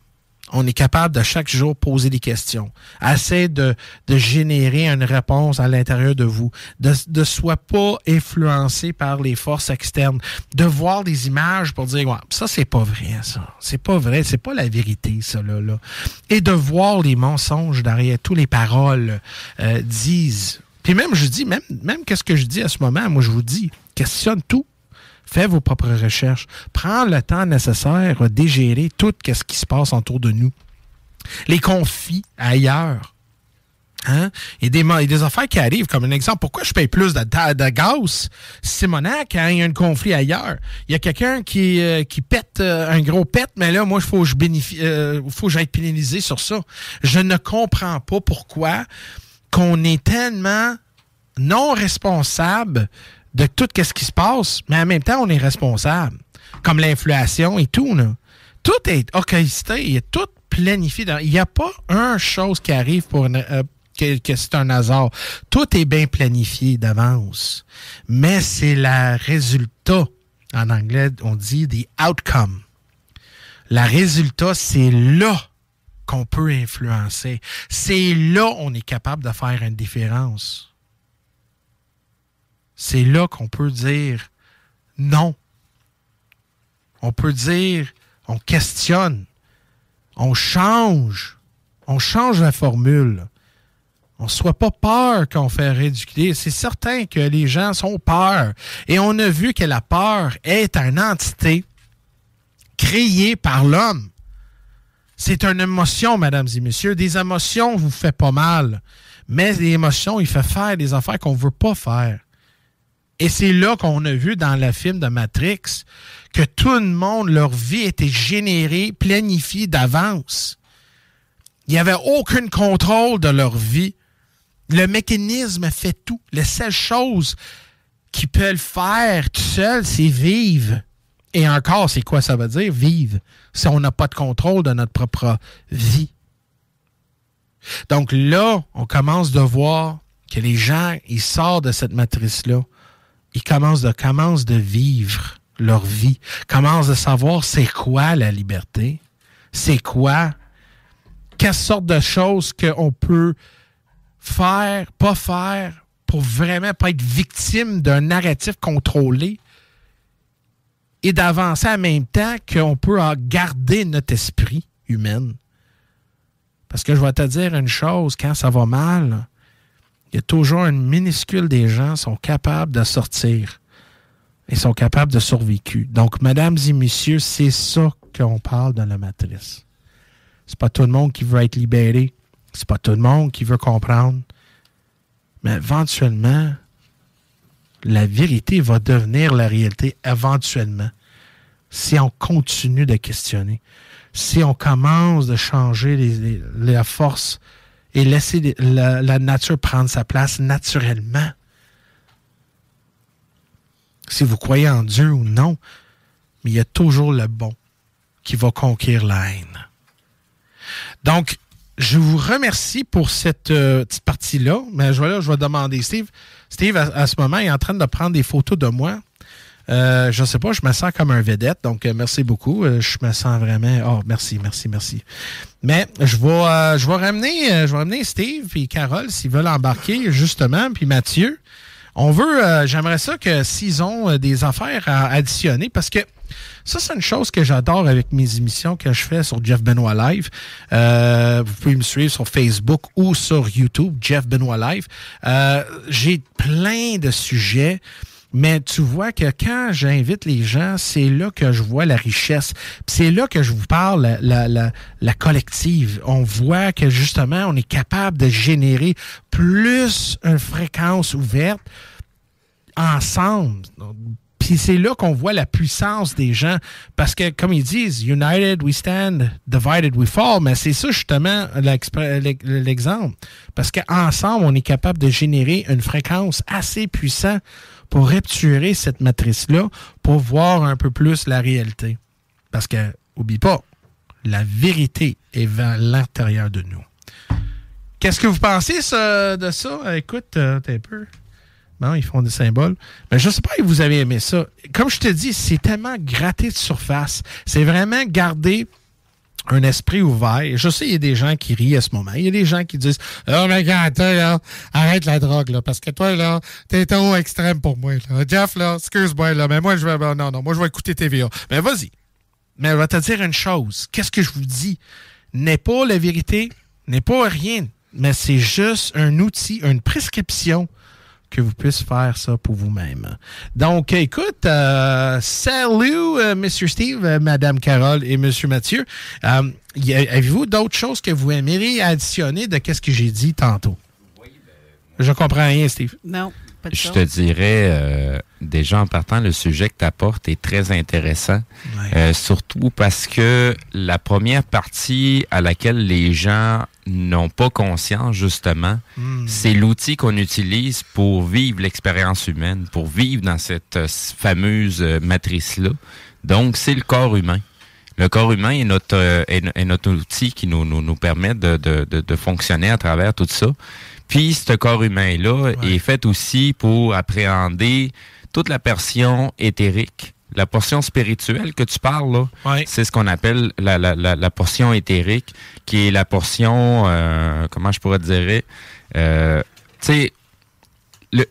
On est capable de chaque jour poser des questions. Essayer de générer une réponse à l'intérieur de vous. De soit pas influencé par les forces externes. De voir des images pour dire, ouais, ça, c'est pas vrai, ça. C'est pas vrai. C'est pas la vérité, ça, là. Et de voir les mensonges derrière toutes les paroles disent. Puis même, je dis, même qu'est-ce que je dis à ce moment, moi, je vous dis, questionne tout. Fais vos propres recherches. Prends le temps nécessaire à dégérer tout ce qui se passe autour de nous. Les conflits ailleurs. Hein? Il y a des affaires qui arrivent, comme un exemple. Pourquoi je paye plus de gaz, Simonac, quand il y a un conflit ailleurs? Il y a quelqu'un qui pète un gros pet, mais là, moi, il faut que j'aille pénaliser sur ça. Je ne comprends pas pourquoi qu'on est tellement non responsable de tout ce qui se passe, mais en même temps, on est responsable. Comme l'inflation et tout, là. Tout est orchestré, il est tout planifié. Il n'y a pas une chose qui arrive pour que c'est un hasard. Tout est bien planifié d'avance. Mais c'est le résultat. En anglais, on dit « the outcome ». Le résultat, c'est là qu'on peut influencer. C'est là qu'on est capable de faire une différence. C'est là qu'on peut dire non. On peut dire, on questionne, on change la formule. On ne soit pas peur qu'on fait ridiculer. C'est certain que les gens sont peur. Et on a vu que la peur est une entité créée par l'homme. C'est une émotion, mesdames et messieurs. Des émotions vous font pas mal. Mais les émotions, il fait faire des affaires qu'on ne veut pas faire. Et c'est là qu'on a vu dans le film de Matrix que tout le monde, leur vie était générée, planifiée d'avance. Il n'y avait aucun contrôle de leur vie. Le mécanisme fait tout. La seule chose qui peut le faire tout seul, c'est vivre. Et encore, c'est quoi ça veut dire, vivre, si on n'a pas de contrôle de notre propre vie? Donc là, on commence de voir que les gens, ils sortent de cette matrice-là. Ils commencent de vivre leur vie, commencent de savoir c'est quoi la liberté, c'est quoi, quelle sorte de choses qu'on peut faire, pas faire, pour vraiment pas être victime d'un narratif contrôlé et d'avancer en même temps qu'on peut garder notre esprit humain. Parce que je vais te dire une chose, quand ça va mal, il y a toujours une minuscule des gens qui sont capables de sortir et sont capables de survécu. Donc, mesdames et messieurs, c'est ça qu'on parle dans la matrice. C'est pas tout le monde qui veut être libéré. C'est pas tout le monde qui veut comprendre. Mais éventuellement, la vérité va devenir la réalité éventuellement. Si on continue de questionner, si on commence de changer la force et laisser la nature prendre sa place naturellement. Si vous croyez en Dieu ou non, mais il y a toujours le bon qui va conquérir la haine. Donc, je vous remercie pour cette petite partie-là. Mais je vais demander Steve. Steve, à ce moment, il est en train de prendre des photos de moi. Je ne sais pas, je me sens comme un vedette, donc merci beaucoup. Je me sens vraiment... Oh, merci. Mais je vais ramener Steve et Carole s'ils veulent embarquer, justement, puis Mathieu. J'aimerais ça que s'ils ont des affaires à additionner, parce que ça, c'est une chose que j'adore avec mes émissions que je fais sur Jeff Benoit Live. Vous pouvez me suivre sur Facebook ou sur YouTube, Jeff Benoit Live. J'ai plein de sujets. Mais tu vois que quand j'invite les gens, c'est là que je vois la richesse. Puis c'est là que je vous parle, la collective. On voit que justement, on est capable de générer plus une fréquence ouverte ensemble. Puis c'est là qu'on voit la puissance des gens. Parce que, comme ils disent, United we stand, divided we fall. Mais c'est ça, justement, l'exemple. Parce qu'ensemble, on est capable de générer une fréquence assez puissante pour rupturer cette matrice-là, pour voir un peu plus la réalité. Parce que, oublie pas, la vérité est à l'intérieur de nous. Qu'est-ce que vous pensez de ça? Écoute, t'as un peu... Bon, ils font des symboles. Mais je ne sais pas si vous avez aimé ça. Comme je te dis, c'est tellement gratté de surface. C'est vraiment garder un esprit ouvert. Je sais, il y a des gens qui rient à ce moment. Il y a des gens qui disent « Oh, mais gars, là, arrête la drogue, là, parce que toi, là, t'es trop extrême pour moi, là. Jeff, là, excuse-moi, là, mais moi, je vais... Non, moi, je vais écouter TVA. Mais vas-y. Mais je vais te dire une chose. Qu'est-ce que je vous dis? N'est pas la vérité, n'est pas rien, mais c'est juste un outil, une prescription que vous puissiez faire ça pour vous-même. Donc, écoute, salut, M. Steve, Mme Carole et M. Mathieu. Avez-vous d'autres choses que vous aimeriez additionner de ce que j'ai dit tantôt? Oui, je comprends rien, Steve. Non, pas de Je te dirais, déjà en partant, le sujet que tu apportes est très intéressant. Ouais. Surtout parce que la première partie à laquelle les gens n'ont pas conscience, justement, c'est l'outil qu'on utilise pour vivre l'expérience humaine, pour vivre dans cette fameuse matrice-là. Donc, c'est le corps humain. Le corps humain est notre outil qui nous permet de fonctionner à travers tout ça. Puis, ce corps humain-là est fait aussi pour appréhender toute la portion éthérique. La portion spirituelle que tu parles, là, c'est ce qu'on appelle la portion éthérique, qui est la portion, comment je pourrais te dire, tu sais,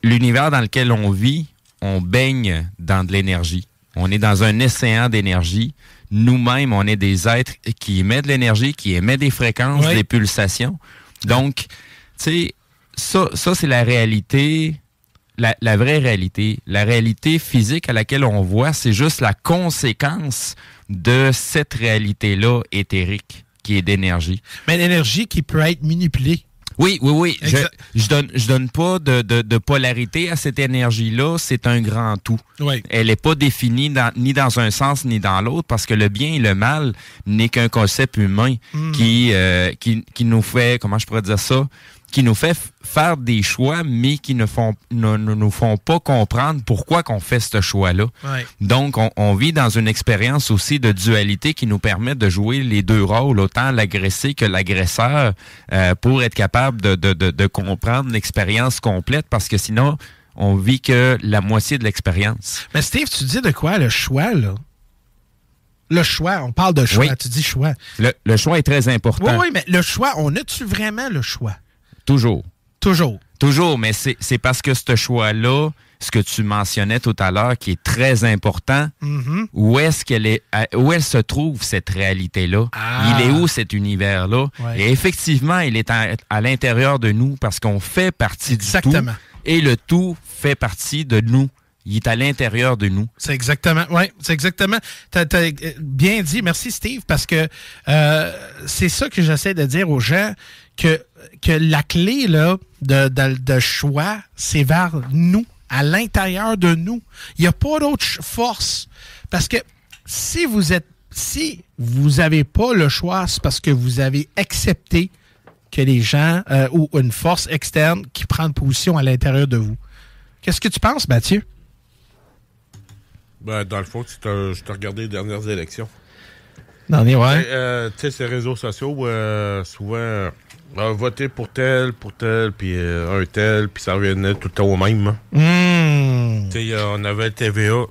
l'univers dans lequel on vit, on baigne dans de l'énergie. On est dans un océan d'énergie. Nous-mêmes, on est des êtres qui émettent de l'énergie, qui émettent des fréquences, des pulsations. Donc, tu sais, ça c'est la réalité... La vraie réalité, la réalité physique à laquelle on voit, c'est juste la conséquence de cette réalité-là éthérique, qui est d'énergie. Mais l'énergie qui peut être manipulée. Oui. Je donne pas de polarité à cette énergie-là. C'est un grand tout. Oui. Elle n'est pas définie ni dans un sens ni dans l'autre, parce que le bien et le mal n'est qu'un concept humain qui nous fait, comment je pourrais dire ça, qui nous fait faire des choix, mais qui ne nous font pas comprendre pourquoi qu'on fait ce choix-là. Ouais. Donc, on vit dans une expérience aussi de dualité qui nous permet de jouer les deux rôles, autant l'agressé que l'agresseur, pour être capable de comprendre l'expérience complète, parce que sinon, on vit que la moitié de l'expérience. Mais Steve, tu dis de quoi, le choix, là? Le choix, on parle de choix, tu dis choix. Le choix est très important. Oui, mais le choix, on a-tu vraiment le choix? Toujours. Toujours, mais c'est parce que ce choix-là, ce que tu mentionnais tout à l'heure, qui est très important, où elle se trouve, cette réalité-là? Il est où, cet univers-là? Ouais. Et effectivement, il est à l'intérieur de nous, parce qu'on fait partie du tout. Et le tout fait partie de nous. Il est à l'intérieur de nous. C'est exactement. T'as bien dit. Merci, Steve, parce que c'est ça que j'essaie de dire aux gens, que la clé là de choix, c'est vers nous, à l'intérieur de nous. Il n'y a pas d'autre force. Parce que si vous avez pas le choix, c'est parce que vous avez accepté que les gens ou une force externe qui prend position à l'intérieur de vous. Qu'est-ce que tu penses, Mathieu? Ben, dans le fond, je t'ai regardé les dernières élections. Tu sais, ces réseaux sociaux, souvent, voter pour tel, puis un tel, puis ça revenait tout le temps au même. Tu sais, on avait TVA.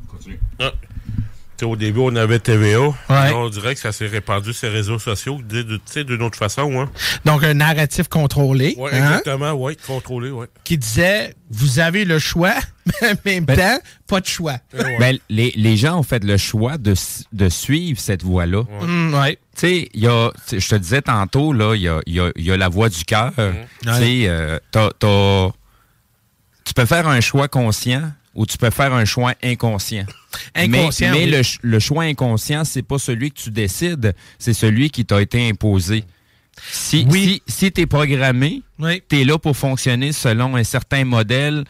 Continue. Au début, on avait TVA. Ouais. On dirait que ça s'est répandu sur les réseaux sociaux d'une autre façon. Hein. Donc, un narratif contrôlé. Oui, exactement, oui, contrôlé, oui. Qui disait, vous avez le choix, mais en même temps, pas de choix. Ben, les gens ont fait le choix de suivre cette voie-là. Ouais. Tu sais, je te disais tantôt, là, il y a la voie du cœur. Tu sais, tu peux faire un choix conscient ou tu peux faire un choix inconscient. Mais le choix inconscient, c'est pas celui que tu décides, c'est celui qui t'a été imposé. Si t'es programmé, t'es là pour fonctionner selon un certain modèle,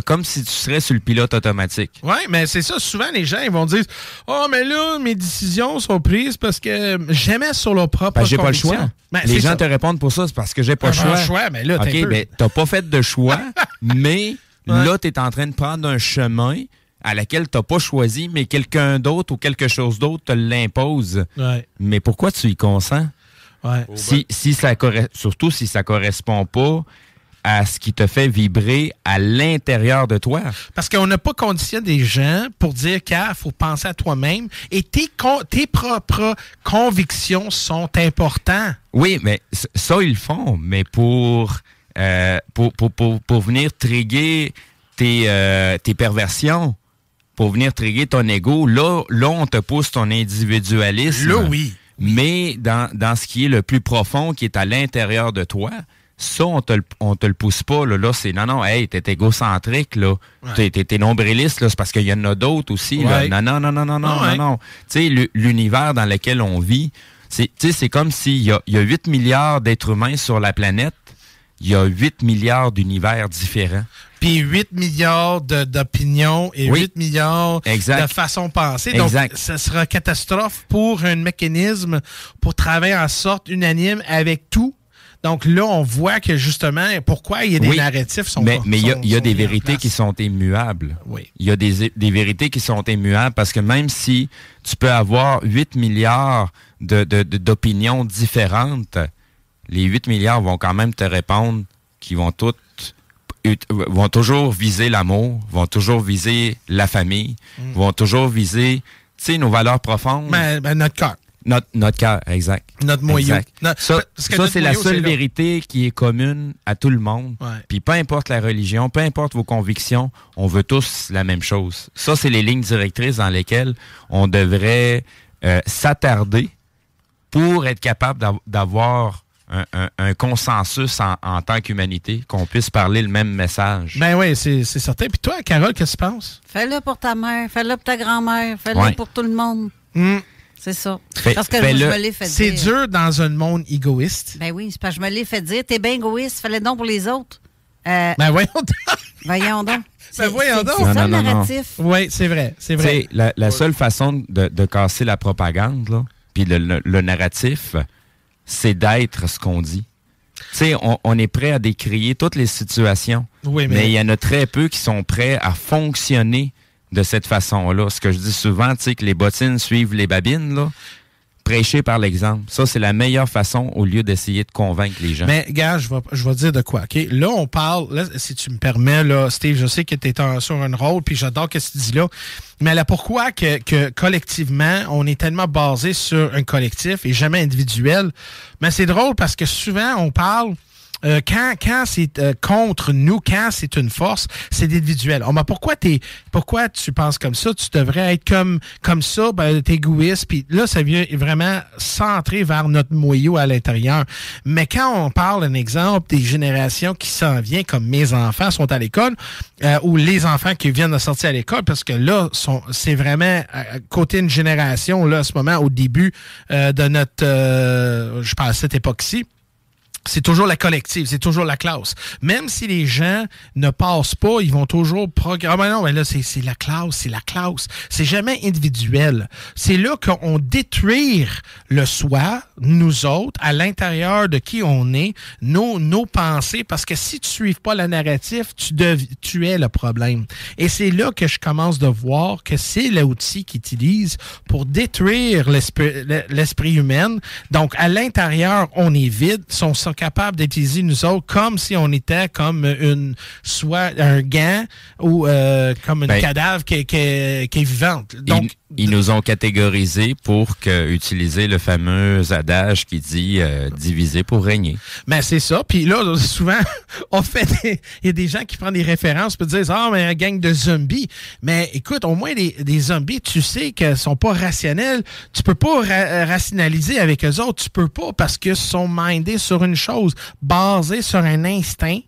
comme si tu serais sur le pilote automatique. Oui, mais c'est ça. Souvent, les gens ils vont dire « Oh, mais là, mes décisions sont prises parce que jamais sur leur propre conviction. » J'ai pas le choix. Les gens te répondent pour ça, c'est parce que j'ai pas le choix. Mais là, t'as pas fait de choix, mais là, t'es en train de prendre un chemin à laquelle tu n'as pas choisi, mais quelqu'un d'autre ou quelque chose d'autre te l'impose. Ouais. Mais pourquoi tu y consens? Ouais. Surtout si ça ne correspond pas à ce qui te fait vibrer à l'intérieur de toi. Parce qu'on n'a pas conditionné des gens pour dire qu'il faut penser à toi-même et tes propres convictions sont importantes. Oui, mais ça, ils le font, mais pour venir triguer tes perversions, pour venir triguer ton ego, là, on te pousse ton individualisme. Là, oui. Mais dans ce qui est le plus profond, qui est à l'intérieur de toi, ça, on te le pousse pas. Là, c'est non, hey, t'es égocentrique, là. Ouais. T'es nombriliste, là, c'est parce qu'il y en a d'autres aussi. Ouais. Là. Non. Tu sais, l'univers dans lequel on vit, c'est comme s'il y a 8 milliards d'êtres humains sur la planète, il y a 8 milliards d'univers différents. Puis 8 milliards d'opinions et 8 milliards de façons de penser. Donc, ça sera catastrophe pour un mécanisme pour travailler en sorte unanime avec tout Donc là, on voit que justement, pourquoi il y a des narratifs sont mais il y a des vérités qui sont immuables. Oui. Il y a des vérités qui sont immuables parce que même si tu peux avoir 8 milliards d'opinions différentes, les 8 milliards vont quand même te répondre qu'ils vont toujours viser l'amour, vont toujours viser la famille, vont toujours viser, tu sais, nos valeurs profondes. Notre cœur. Notre cœur, exact. Notre moyau. Ça, c'est la seule vérité qui est commune à tout le monde. Ouais. Puis peu importe la religion, peu importe vos convictions, on veut tous la même chose. Ça, c'est les lignes directrices dans lesquelles on devrait s'attarder pour être capable d'avoir un consensus en tant qu'humanité, qu'on puisse parler le même message. Ben oui, c'est certain. Puis toi, Carole, qu'est-ce que tu penses? Fais-le pour ta mère, fais-le pour ta grand-mère, fais-le pour tout le monde. C'est ça. Parce que je me l'ai fait dire. C'est dur dans un monde égoïste. Ben oui, c'est parce que je me l'ai fait dire. T'es bien égoïste, fais-le donc pour les autres. Ben voyons donc. Voyons donc. Ben voyons donc. C'est ça le narratif. Oui, c'est vrai. C'est vrai. La seule façon de casser la propagande, là, puis le narratif, c'est d'être ce qu'on dit. Tu sais, on est prêt à décrier toutes les situations, mais il y en a très peu qui sont prêts à fonctionner de cette façon-là. Ce que je dis souvent, tu sais, que les bottines suivent les babines, là. Prêcher par l'exemple. Ça, c'est la meilleure façon au lieu d'essayer de convaincre les gens. Mais, gars, je vais dire de quoi, OK? Là, on parle, là, si tu me permets, là, Steve, je sais que tu es sur un rôle, puis j'adore ce que tu dis là. Mais là, pourquoi que collectivement, on est tellement basé sur un collectif et jamais individuel? Mais c'est drôle parce que souvent, on parle... Quand c'est contre nous, quand c'est une force, c'est individuel. Oh, mais pourquoi tu penses comme ça? Tu devrais être comme ça, t'es égoïste. Puis là, ça vient vraiment centrer vers notre noyau à l'intérieur. Mais quand on parle, un exemple, des générations qui s'en viennent, comme mes enfants sont à l'école, ou les enfants qui viennent de sortir à l'école, parce que là, c'est vraiment côté une génération, là, à ce moment, au début de notre, je pense, cette époque-ci, c'est toujours la collective, c'est toujours la classe. Même si les gens ne passent pas, ils vont toujours programmer. Non, mais là, c'est la classe, c'est la classe. C'est jamais individuel. C'est là qu'on détruit le soi, nous autres, à l'intérieur de qui on est, nos pensées, parce que si tu ne suives pas le narratif, tu es le problème. Et c'est là que je commence de voir que c'est l'outil qu'ils utilisent pour détruire l'esprit humain. Donc, à l'intérieur, on est vide, sont capable d'utiliser nous autres comme si on était comme soit un gant ou comme une cadavre qui est vivante. Donc, ils nous ont catégorisés pour utiliser le fameux adage qui dit diviser pour régner. Ben c'est ça. Puis là, souvent, il y a des gens qui prennent des références pour dire mais un gang de zombies. Mais écoute, au moins des zombies, tu sais qu'ils sont pas rationnels. Tu peux pas rationaliser avec eux autres. Tu peux pas parce qu'ils sont mindés sur une chose, basée sur un instinct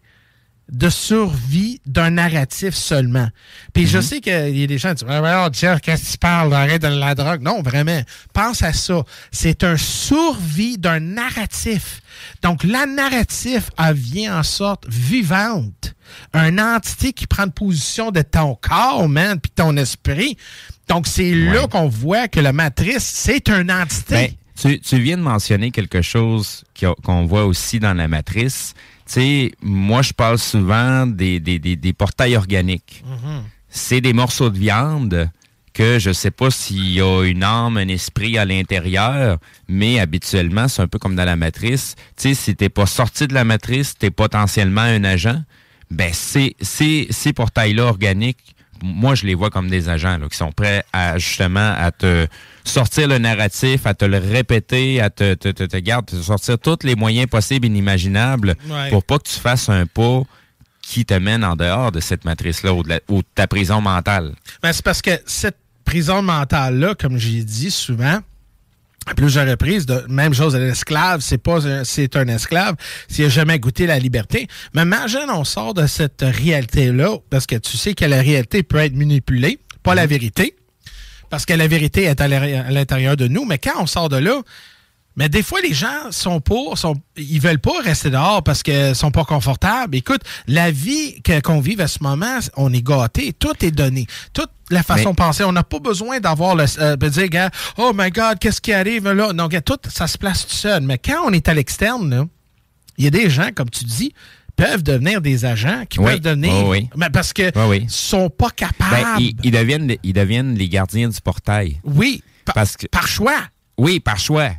de survie d'un narratif seulement. Puis je sais qu'il y a des gens qui disent « Oh, Jeff, qu'est-ce que tu parles? Arrête de la drogue. » Non, vraiment. Pense à ça. C'est un survie d'un narratif. Donc, la narratif, elle vient en sorte vivante. Une entité qui prend position de ton corps, man, puis ton esprit. Donc, c'est là qu'on voit que la matrice, c'est une entité. Tu viens de mentionner quelque chose qu'on voit aussi dans la matrice. Tu sais, moi, je parle souvent des portails organiques. Mm-hmm. C'est des morceaux de viande que je sais pas s'il y a une âme, un esprit à l'intérieur, mais habituellement, c'est un peu comme dans la matrice. Tu sais, si t'es pas sorti de la matrice, t'es potentiellement un agent. Ben, ces portails-là organiques, moi, je les vois comme des agents là, qui sont prêts à justement à te sortir le narratif, à te le répéter, à te sortir tous les moyens possibles et inimaginables pour pas que tu fasses un pas qui te mène en dehors de cette matrice-là ou de ta prison mentale. Ben, c'est parce que cette prison mentale-là, comme j'ai dit souvent, à plusieurs reprises, même chose à l'esclave, c'est un esclave s'il n'a jamais goûté la liberté. Mais imagine, on sort de cette réalité-là, parce que tu sais que la réalité peut être manipulée, pas la vérité, parce que la vérité est à l'intérieur de nous, mais quand on sort de là, mais des fois, les gens ils veulent pas rester dehors parce qu'ils sont pas confortables. Écoute, la vie qu'on vive à ce moment, on est gâtés, tout est donné, toute la façon de penser. On n'a pas besoin d'avoir dire, gars, oh my God, qu'est-ce qui arrive là? Donc, tout, ça se place tout seul. Mais quand on est à l'externe, là, il y a des gens, comme tu dis, peuvent devenir des agents, qui peuvent devenir... Mais parce que sont pas capables. Ils deviennent les gardiens du portail. Oui, parce que, par choix. Oui, par choix.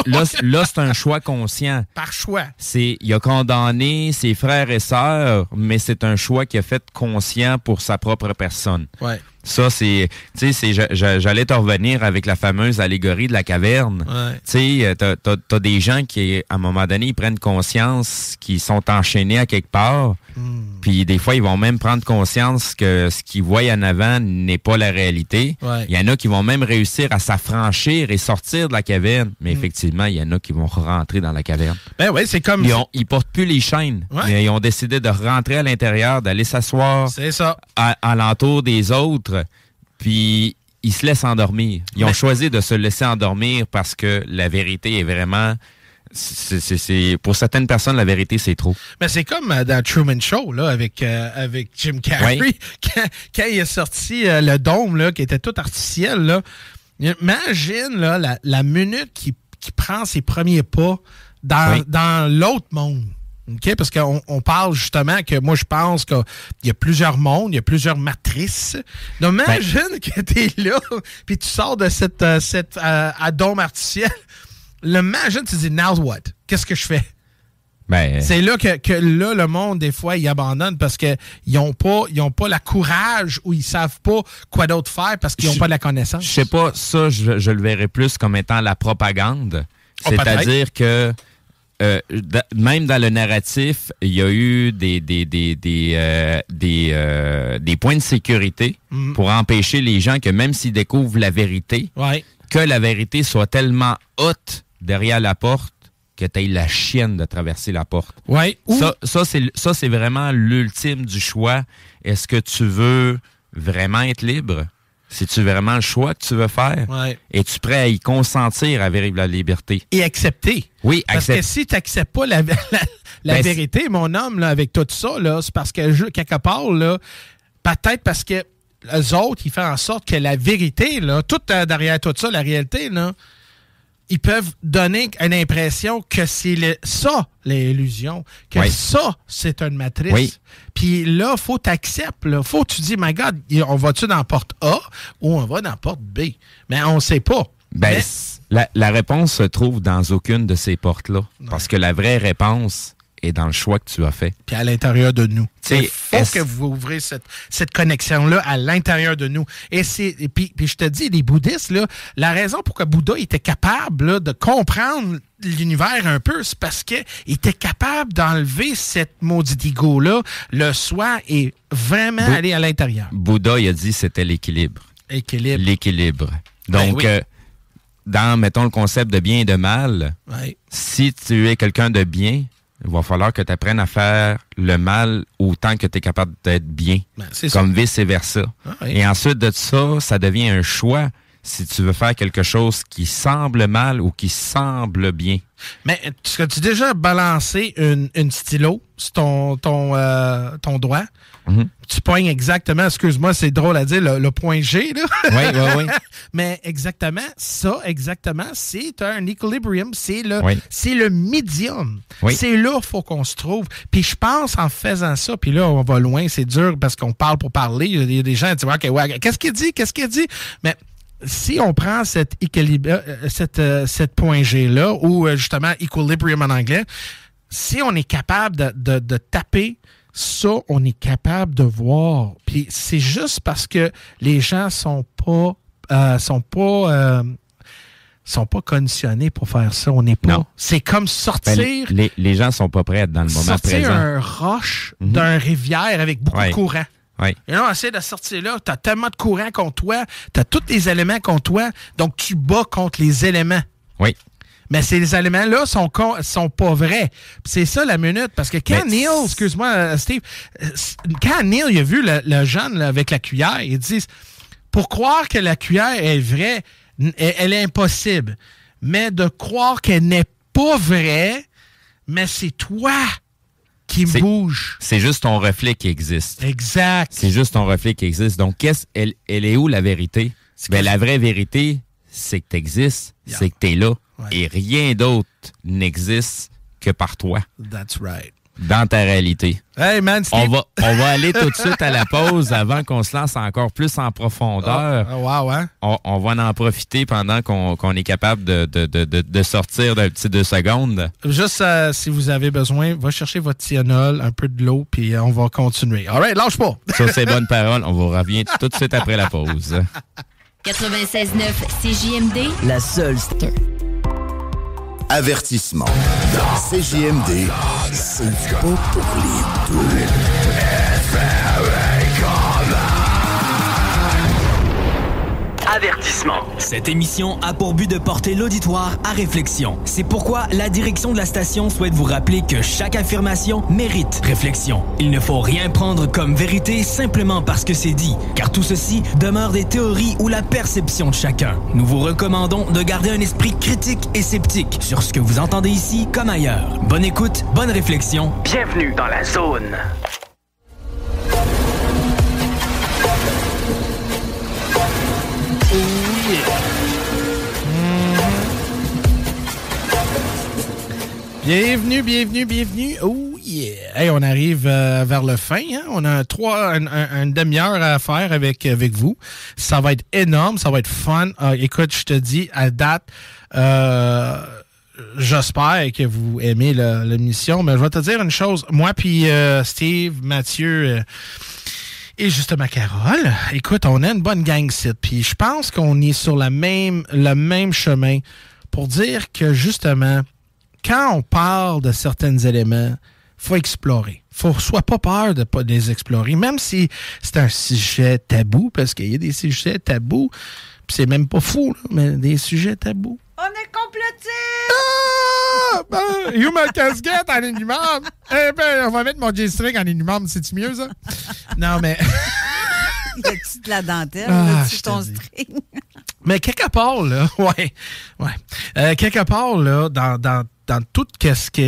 Là, c'est un choix conscient. Par choix. Il a condamné ses frères et sœurs, mais c'est un choix qu'il a fait conscient pour sa propre personne. Ouais. Ça, c'est... Tu sais, j'allais te revenir avec la fameuse allégorie de la caverne. Ouais. Tu sais, t'as des gens qui, à un moment donné, ils prennent conscience qu'ils sont enchaînés à quelque part. Puis des fois, ils vont même prendre conscience que ce qu'ils voient en avant n'est pas la réalité. Ouais. Il y en a qui vont même réussir à s'affranchir et sortir de la caverne. Mais effectivement, il y en a qui vont rentrer dans la caverne. Ben oui, c'est comme... Ils portent plus les chaînes. Ouais. Ils ont décidé de rentrer à l'intérieur, d'aller s'asseoir à l'entour des autres. Puis ils se laissent endormir. Ils ont choisi de se laisser endormir parce que la vérité est vraiment... pour certaines personnes, la vérité, c'est trop. Mais c'est comme dans Truman Show, là, avec Jim Carrey, quand il a sorti le dôme, là, qui était tout artificiel, là. Imagine, là, la minute qui prend ses premiers pas dans l'autre monde. OK? Parce qu'on parle justement que moi, je pense qu'il y a plusieurs mondes, il y a plusieurs matrices. Donc, imagine que tu es là, puis tu sors de cette dôme artificiel. Imagine, tu te dis, now what? Qu'est-ce que je fais? C'est là que là, le monde, des fois, il abandonne parce qu'ils n'ont pas la courage ou ils savent pas quoi d'autre faire parce qu'ils n'ont pas la connaissance. Je sais pas, ça, je le verrais plus comme étant la propagande. C'est-à-dire que même dans le narratif, il y a eu des points de sécurité pour empêcher les gens que même s'ils découvrent la vérité, que la vérité soit tellement haute derrière la porte que tu aies la chienne de traverser la porte. Ouais. Ça, c'est vraiment l'ultime du choix. Est-ce que tu veux vraiment être libre? C'est-tu vraiment le choix que tu veux faire? Ouais. Es-tu prêt à y consentir à vivre la liberté? Et accepter. Oui, parce que si tu n'acceptes pas la vérité, mon homme, là, avec tout ça, là, c'est parce que quelque part, là, peut-être parce que les autres, ils font en sorte que la vérité, là, tout derrière tout ça, la réalité, là, ils peuvent donner une impression que c'est ça, l'illusion, que ça, c'est une matrice. Oui. Puis là, il faut t'accepter. Il faut que tu dis, my God, on va-tu dans la porte A ou on va dans la porte B? Mais on ne sait pas. La réponse se trouve dans aucune de ces portes-là. Parce que la vraie réponse est dans le choix que tu as fait. Puis à l'intérieur de nous. Il faut que vous ouvrez cette connexion-là à l'intérieur de nous. Et puis je te dis, les bouddhistes, là, la raison pourquoi Bouddha était capable là, de comprendre l'univers un peu, c'est parce qu'il était capable d'enlever cette maudite ego-là, le soi, et vraiment aller à l'intérieur. Bouddha, il a dit c'était l'équilibre. L'équilibre. Donc, dans, mettons, le concept de bien et de mal, si tu es quelqu'un de bien, il va falloir que tu apprennes à faire le mal autant que tu es capable d'être bien. Comme vice-versa. Et ensuite de ça, ça devient un choix si tu veux faire quelque chose qui semble mal ou qui semble bien. Mais est-ce que tu as déjà balancé une stylo sur ton doigt? Tu pognes exactement, excuse-moi, c'est drôle à dire, le point G, là. Oui. Mais exactement, c'est un equilibrium, c'est le médium. Oui. C'est là qu'il faut qu'on se trouve. Puis je pense, en faisant ça, puis là, on va loin, c'est dur parce qu'on parle pour parler. Il y a des gens qui disent, OK, qu'est-ce qu'il dit? Mais si on prend cette point G-là, ou justement equilibrium en anglais, si on est capable de taper ça, on est capable de voir. Puis c'est juste parce que les gens sont pas conditionnés pour faire ça. On n'est pas. Non. C'est comme sortir. Les gens sont pas prêts dans le moment présent. Sortir un roche d'une rivière avec beaucoup de courant. Oui. Et là, on essaie de sortir là. Tu as tellement de courant contre toi. Tu as tous les éléments contre toi. Donc, tu bats contre les éléments. Oui. Mais ces éléments-là sont pas vrais. C'est ça la minute. Parce que quand Neil, excuse-moi, Steve, quand Neil il a vu le jeune là, avec la cuillère, il dit, pour croire que la cuillère est vraie, elle est impossible. Mais de croire qu'elle n'est pas vraie, mais c'est toi qui bouge. C'est juste ton reflet qui existe. Exact. C'est juste ton reflet qui existe. Donc, elle est où la vérité? La vraie vérité, c'est que tu existes, c'est que tu es là. Ouais. Et rien d'autre n'existe que par toi. That's right. Dans ta réalité. Hey man, on va aller tout de suite à la pause avant qu'on se lance encore plus en profondeur. Wow, hein? On va en profiter pendant qu'on est capable de sortir d'un petit 2 secondes. Juste si vous avez besoin, va chercher votre Tylenol, un peu de l'eau, puis on va continuer. All right, lâche pas! Sur ces bonnes paroles, on vous revient tout de suite après la pause. 96.9 CJMD, la seule star. Avertissement. CJMD, c'est pas pour les deux. Avertissement. Cette émission a pour but de porter l'auditoire à réflexion. C'est pourquoi la direction de la station souhaite vous rappeler que chaque affirmation mérite réflexion. Il ne faut rien prendre comme vérité simplement parce que c'est dit, car tout ceci demeure des théories ou la perception de chacun. Nous vous recommandons de garder un esprit critique et sceptique sur ce que vous entendez ici comme ailleurs. Bonne écoute, bonne réflexion. Bienvenue dans la zone. Bienvenue. Oh yeah! Hey, on arrive vers le fin. Hein? On a une demi-heure à faire avec vous. Ça va être énorme, ça va être fun. Écoute, je te dis, à date, j'espère que vous aimez l'émission, mais je vais te dire une chose. Moi puis Steve, Mathieu... et justement, Carole, écoute, on a une bonne gang site, puis je pense qu'on est sur le même chemin pour dire que, justement, quand on parle de certains éléments, faut explorer. Sois pas peur de pas les explorer, même si c'est un sujet tabou, parce qu'il y a des sujets tabous, puis c'est même pas fou, là, mais des sujets tabous. On est complotistes! Ah! Ben, you ma casquette en inhumable? Eh ben, on va mettre mon G-string en inhumable, c'est-tu mieux, ça? Non, mais... Y a-tu de la dentelle sur ton string? Mais quelque part, là, quelque part, là, dans tout ce qui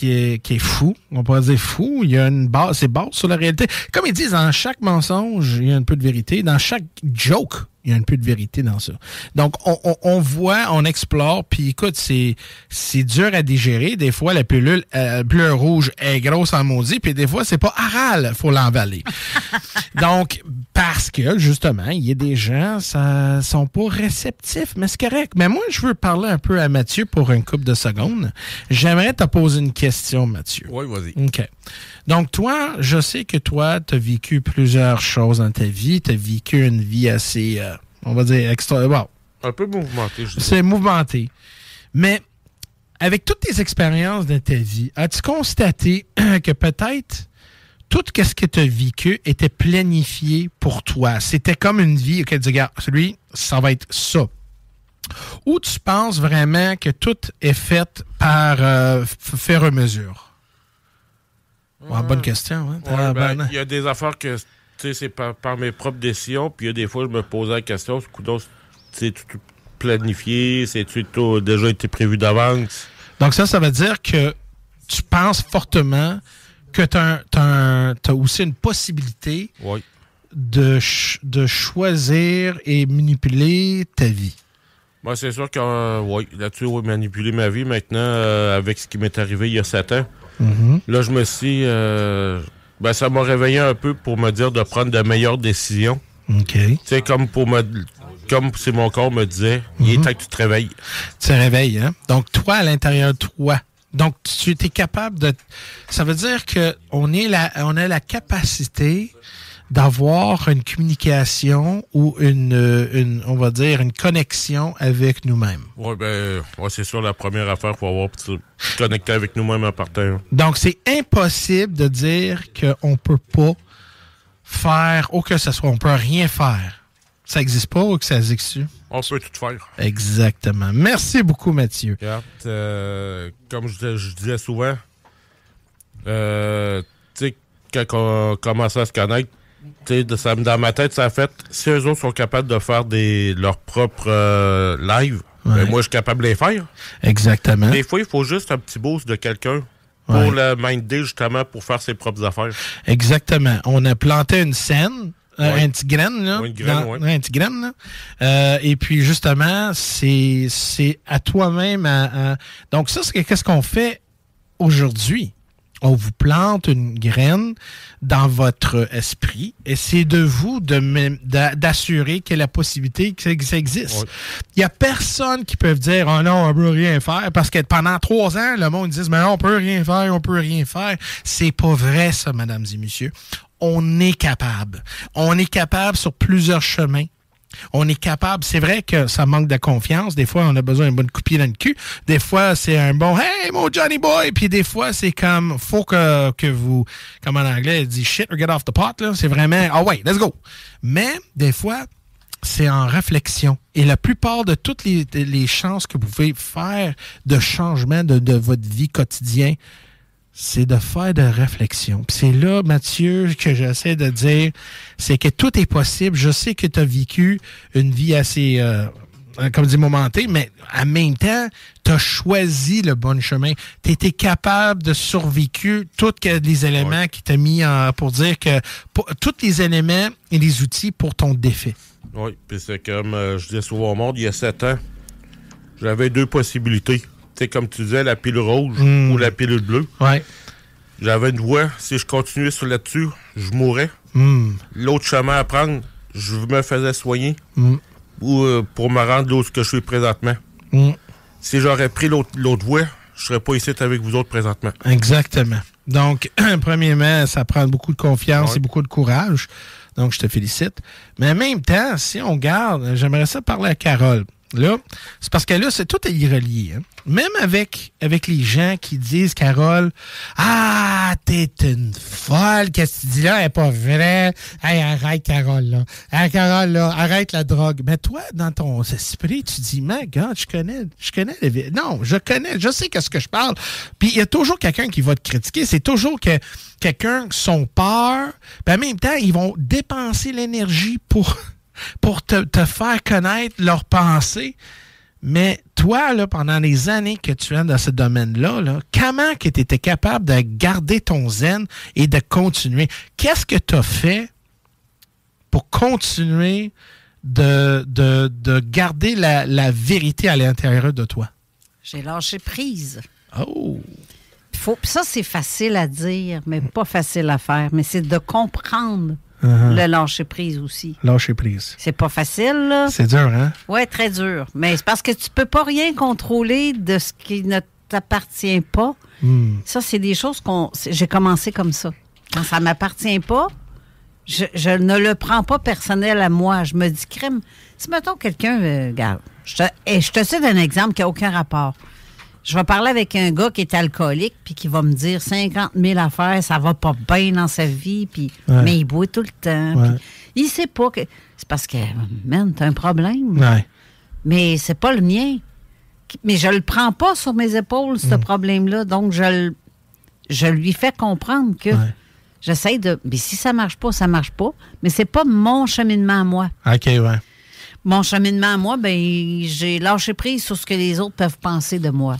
est fou, on pourrait dire fou, il y a une base, c'est base sur la réalité. Comme ils disent, dans chaque mensonge, il y a un peu de vérité. Dans chaque joke, il y a un peu de vérité dans ça. Donc, on voit, on explore, puis écoute, c'est dur à digérer. Des fois, la pilule bleu rouge est grosse en maudit, puis des fois, c'est pas aral, faut l'emballer. Donc, parce que, justement, il y a des gens, ça sont pas réceptifs, mais c'est correct. Mais moi, je veux parler un peu à Mathieu pour une couple de secondes. J'aimerais te poser une question, Mathieu. Oui, vas-y. OK. Donc, toi, je sais que toi, tu as vécu plusieurs choses dans ta vie. Tu as vécu une vie assez, on va dire, extra... Wow. Un peu mouvementé, je dirais. C'est mouvementé. Mais, avec toutes tes expériences de ta vie, as-tu constaté que peut-être tout ce que tu as vécu était planifié pour toi? C'était comme une vie, OK, tu dis, regarde, celui, ça va être ça. Ou tu penses vraiment que tout est fait par faire à mesure? Ouais, bonne question. Hein? Il y a des affaires que c'est par mes propres décisions, puis il y a des fois, je me posais la question, c'est tout planifié, c'est-tu tout déjà été prévu d'avance? Donc ça veut dire que tu penses fortement que tu as aussi une possibilité de choisir et manipuler ta vie. Moi, c'est sûr que là-dessus, manipuler ma vie maintenant avec ce qui m'est arrivé il y a 7 ans. Mm-hmm. Là, je me suis... ça m'a réveillé un peu pour me dire de prendre de meilleures décisions. OK. Tu sais, comme si mon corps me disait, il est temps que tu te réveilles. Tu te réveilles, hein? Donc, toi, à l'intérieur de toi. Donc, tu es capable de... Ça veut dire qu'on a la capacité d'avoir une communication ou on va dire, une connexion avec nous-mêmes. Oui, c'est sûr, la première affaire, il faut avoir se connecter avec nous-mêmes en partant. Donc, c'est impossible de dire qu'on peut pas faire, ou que ce soit, on peut rien faire. Ça n'existe pas ou que ça existe? On peut tout faire. Exactement. Merci beaucoup, Mathieu. Regarde, comme je disais souvent, tu sais, quand on commence à se connaître, dans ma tête, ça a fait, si eux autres sont capables de faire leurs propres lives, moi, je suis capable de les faire. Exactement. Des fois, il faut juste un petit boost de quelqu'un pour le minder, justement, pour faire ses propres affaires. Exactement. On a planté une scène, un petit graine, là. Une graine, un petit graine, là. Et puis, justement, c'est à toi-même. Donc, ça, c'est qu'est-ce qu'on fait aujourd'hui, on vous plante une graine dans votre esprit et c'est de vous d'assurer qu'il y a la possibilité que ça existe. Il n'y a personne qui peut dire « Oh non, on ne peut rien faire » parce que pendant 3 ans, le monde dit « Mais on peut rien faire, on peut rien faire ». C'est pas vrai ça, mesdames et messieurs. On est capable. On est capable sur plusieurs chemins. On est capable. C'est vrai que ça manque de confiance. Des fois, on a besoin d'un bon coup de pied dans le cul. Des fois, c'est un bon « Hey, mon Johnny boy! » Puis des fois, c'est comme, faut que vous, comme en anglais, dit « Shit or get off the pot », là. C'est vraiment « Ah ouais, let's go! » Mais, des fois, c'est en réflexion. Et la plupart de toutes les chances que vous pouvez faire de changement de votre vie quotidienne, c'est de faire de réflexion. Puis c'est là, Mathieu, que j'essaie de dire, c'est que tout est possible. Je sais que tu as vécu une vie assez, comme dit, momentée, mais en même temps, tu as choisi le bon chemin. Tu étais capable de survécu tous les éléments qui t'ont mis pour dire que tous les éléments et les outils pour ton défi. Oui, puis c'est comme je disais souvent au monde, il y a 7 ans, j'avais 2 possibilités. C'est comme tu disais, la pilule rouge ou la pilule bleue. Ouais. J'avais une voie, si je continuais sur là-dessus, je mourrais. L'autre chemin à prendre, je me faisais soigner ou pour me rendre là où je suis présentement. Si j'aurais pris l'autre voie, je serais pas ici avec vous autres présentement. Exactement. Donc, premièrement, ça prend beaucoup de confiance et beaucoup de courage. Donc, je te félicite. Mais en même temps, si on garde, j'aimerais ça parler à Carole. Là, c'est parce que là, tout est relié. Hein? Même avec les gens qui disent, Carole, « Ah, t'es une folle, qu'est-ce que tu dis là, elle n'est pas vraie. Hey, arrête, Carole, là. Hey, Carole, là, arrête la drogue. » Mais toi, dans ton esprit, tu dis, « Mais, gars, je connais. Non, je sais qu'est-ce que je parle. » Puis il y a toujours quelqu'un qui va te critiquer. C'est toujours que quelqu'un son peur. Puis en même temps, ils vont dépenser l'énergie pour te faire connaître leurs pensées. Mais toi, là, pendant les années que tu es dans ce domaine-là, là, comment que tu étais capable de garder ton zen et de continuer? Qu'est-ce que tu as fait pour continuer de garder la vérité à l'intérieur de toi? J'ai lâché prise. Oh! Ça, c'est facile à dire, mais pas facile à faire. Mais c'est de comprendre le lâcher-prise aussi. Lâcher-prise. C'est pas facile, là. C'est dur, hein? Oui, très dur. Mais c'est parce que tu peux pas rien contrôler de ce qui ne t'appartient pas. Ça, c'est des choses j'ai commencé comme ça. Quand ça m'appartient pas, je ne le prends pas personnel à moi. Je me dis, crème, si mettons quelqu'un, regarde, je te cite un exemple qui n'a aucun rapport. Je vais parler avec un gars qui est alcoolique puis qui va me dire 50 000 affaires, ça va pas bien dans sa vie, puis mais il boit tout le temps. Ouais. Il sait pas que... C'est parce que, man, t'as un problème. Ouais. Mais c'est pas le mien. Mais je le prends pas sur mes épaules, ce problème-là. Donc, je lui fais comprendre que j'essaie de... Mais si ça marche pas, ça marche pas. Mais c'est pas mon cheminement à moi. OK, ouais. Mon cheminement à moi, ben j'ai lâché prise sur ce que les autres peuvent penser de moi.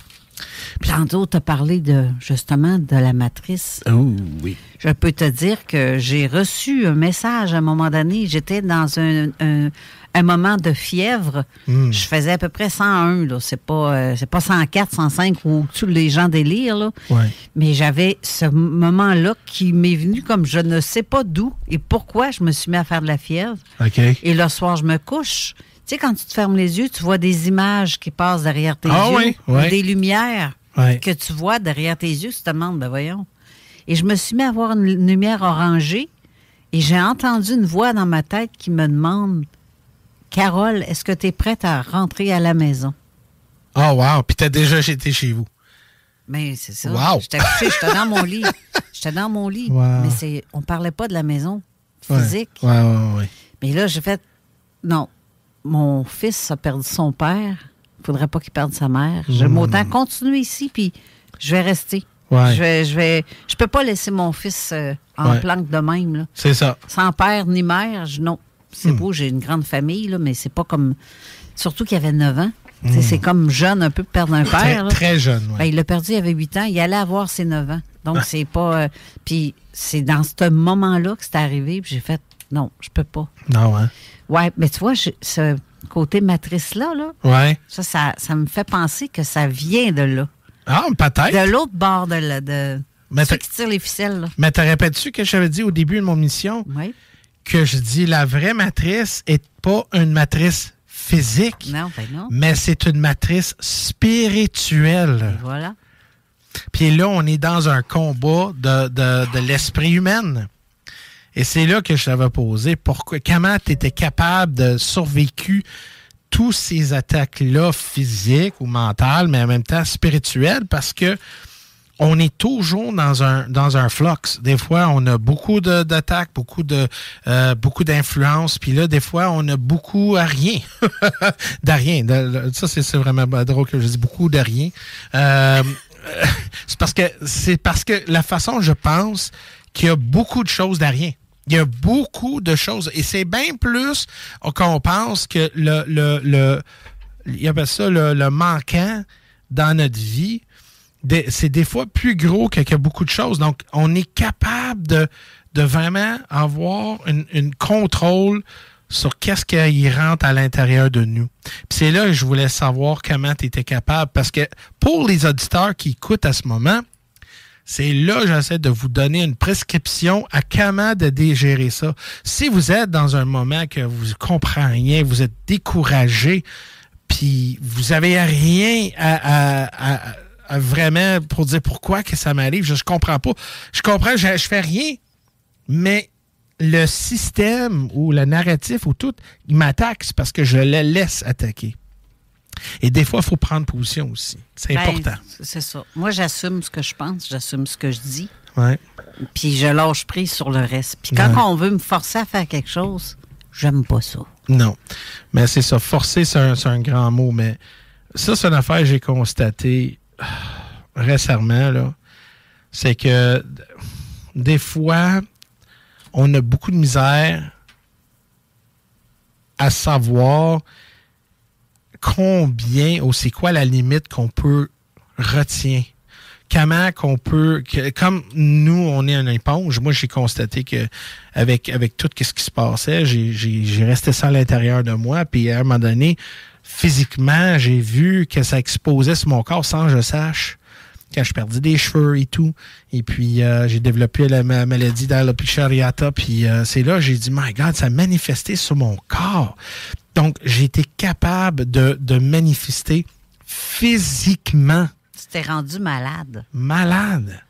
Tantôt, tu as parlé justement de la matrice. Oh, oui. Je peux te dire que j'ai reçu un message à un moment donné. J'étais dans un moment de fièvre. Je faisais à peu près 101. Là. C'est pas 104, 105 où tous les gens délirent. Là. Ouais. Mais j'avais ce moment-là qui m'est venu comme je ne sais pas d'où et pourquoi je me suis mis à faire de la fièvre. Okay. Et le soir, je me couche. Tu sais, quand tu te fermes les yeux, tu vois des images qui passent derrière tes yeux. Oui. Des lumières que tu vois derrière tes yeux. Tu te demandes, ben voyons. Et je me suis mis à voir une lumière orangée et j'ai entendu une voix dans ma tête qui me demande, Carole, est-ce que tu es prête à rentrer à la maison? Oh, wow. Puis tu as déjà été chez vous. Mais c'est ça. Wow. J'étais dans mon lit. J'étais dans mon lit. Wow. Mais on parlait pas de la maison physique. Ouais. Mais là, j'ai fait, non. Mon fils a perdu son père. Il ne faudrait pas qu'il perde sa mère. J'aime autant continuer ici, puis je vais rester. Ouais. Je peux pas laisser mon fils en planque de même. Là. C'est ça. Sans père ni mère, non. C'est beau, j'ai une grande famille, là, mais c'est pas comme... Surtout qu'il avait 9 ans. C'est comme jeune un peu de perdre un père. Très jeune, oui. Ben, il l'a perdu, il avait 8 ans. Il allait avoir ses 9 ans. Donc, c'est pas... puis c'est dans ce moment-là que c'est arrivé, puis j'ai fait, non, je peux pas. Non, hein? Oui, mais tu vois, ce côté matrice-là, ouais. ça me fait penser que ça vient de là. Ah, peut-être. De l'autre bord de ceux qui tirent les ficelles. Là. Mais te rappelles-tu que j'avais dit au début de mon mission que je dis la vraie matrice n'est pas une matrice physique, non. Mais c'est une matrice spirituelle. Et voilà. Puis là, on est dans un combat de l'esprit humain. Et c'est là que je t'avais posé comment tu étais capable de survécu tous ces attaques-là physiques ou mentales, mais en même temps spirituelles, parce que on est toujours dans un flux. Des fois, on a beaucoup d'attaques, beaucoup d'influences, puis là, des fois, on a beaucoup à rien. Ça, c'est vraiment drôle que je dis beaucoup de rien. C'est parce que la façon, je pense, qu'il y a beaucoup de choses de rien. Il y a beaucoup de choses. Et c'est bien plus qu'on pense que il y avait ça, le manquant dans notre vie. C'est des fois plus gros qu'il y a beaucoup de choses. Donc, on est capable de vraiment avoir une contrôle sur qu'est-ce qui rentre à l'intérieur de nous. Puis c'est là que je voulais savoir comment tu étais capable. Parce que pour les auditeurs qui écoutent à ce moment, c'est là que j'essaie de vous donner une prescription à comment de dégérer ça. Si vous êtes dans un moment que vous ne comprenez rien, vous êtes découragé, puis vous n'avez rien à vraiment pour dire pourquoi que ça m'arrive, je comprends pas. Je comprends, je fais rien, mais le système ou le narratif ou tout, il m'attaque, c'est parce que je le laisse attaquer. Et des fois, il faut prendre position aussi. C'est important. C'est ça. Moi, j'assume ce que je pense, j'assume ce que je dis. Ouais. Puis je lâche prise sur le reste. Puis quand on veut me forcer à faire quelque chose, j'aime pas ça. Non. Mais c'est ça. Forcer, c'est un grand mot. Mais ça, c'est une affaire que j'ai constatée récemment, là. C'est que des fois, on a beaucoup de misère à savoir combien ou c'est quoi la limite qu'on peut retenir. Comment qu'on peut... comme nous, on est une éponge, moi, j'ai constaté que avec tout ce qui se passait, j'ai resté ça à l'intérieur de moi, puis à un moment donné, physiquement, j'ai vu que ça exposait sur mon corps sans que je sache. Quand je perdais des cheveux et tout. Et puis, j'ai développé la maladie d'alopecia areata. Puis, c'est là j'ai dit, my God, ça a manifesté sur mon corps. Donc, j'ai été capable de manifester physiquement. Tu t'es rendu malade. Malade.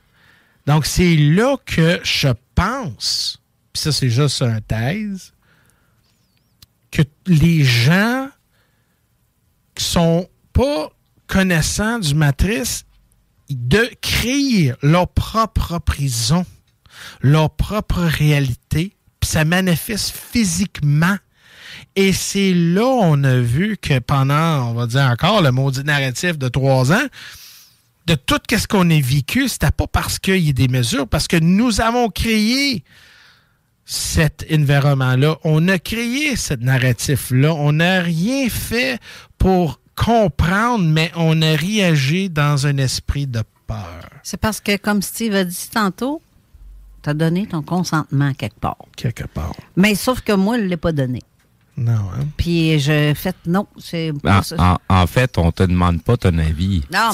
Donc, c'est là que je pense, puis ça, c'est juste une thèse, que les gens qui sont pas connaissants du matrice de créer leur propre prison, leur propre réalité, puis ça manifeste physiquement. Et c'est là on a vu que pendant, on va dire encore, le maudit narratif de 3 ans, de tout ce qu'on a vécu, c'était pas parce qu'il y a des mesures, parce que nous avons créé cet environnement-là. On a créé ce narratif-là. On n'a rien fait pour comprendre, mais on a réagi dans un esprit de peur. C'est parce que, comme Steve a dit tantôt, tu as donné ton consentement quelque part. Quelque part. Mais sauf que moi, je ne l'ai pas donné. Non, hein? Puis j'ai fait non. C'est pas ça. En fait, on ne te demande pas ton avis. Non,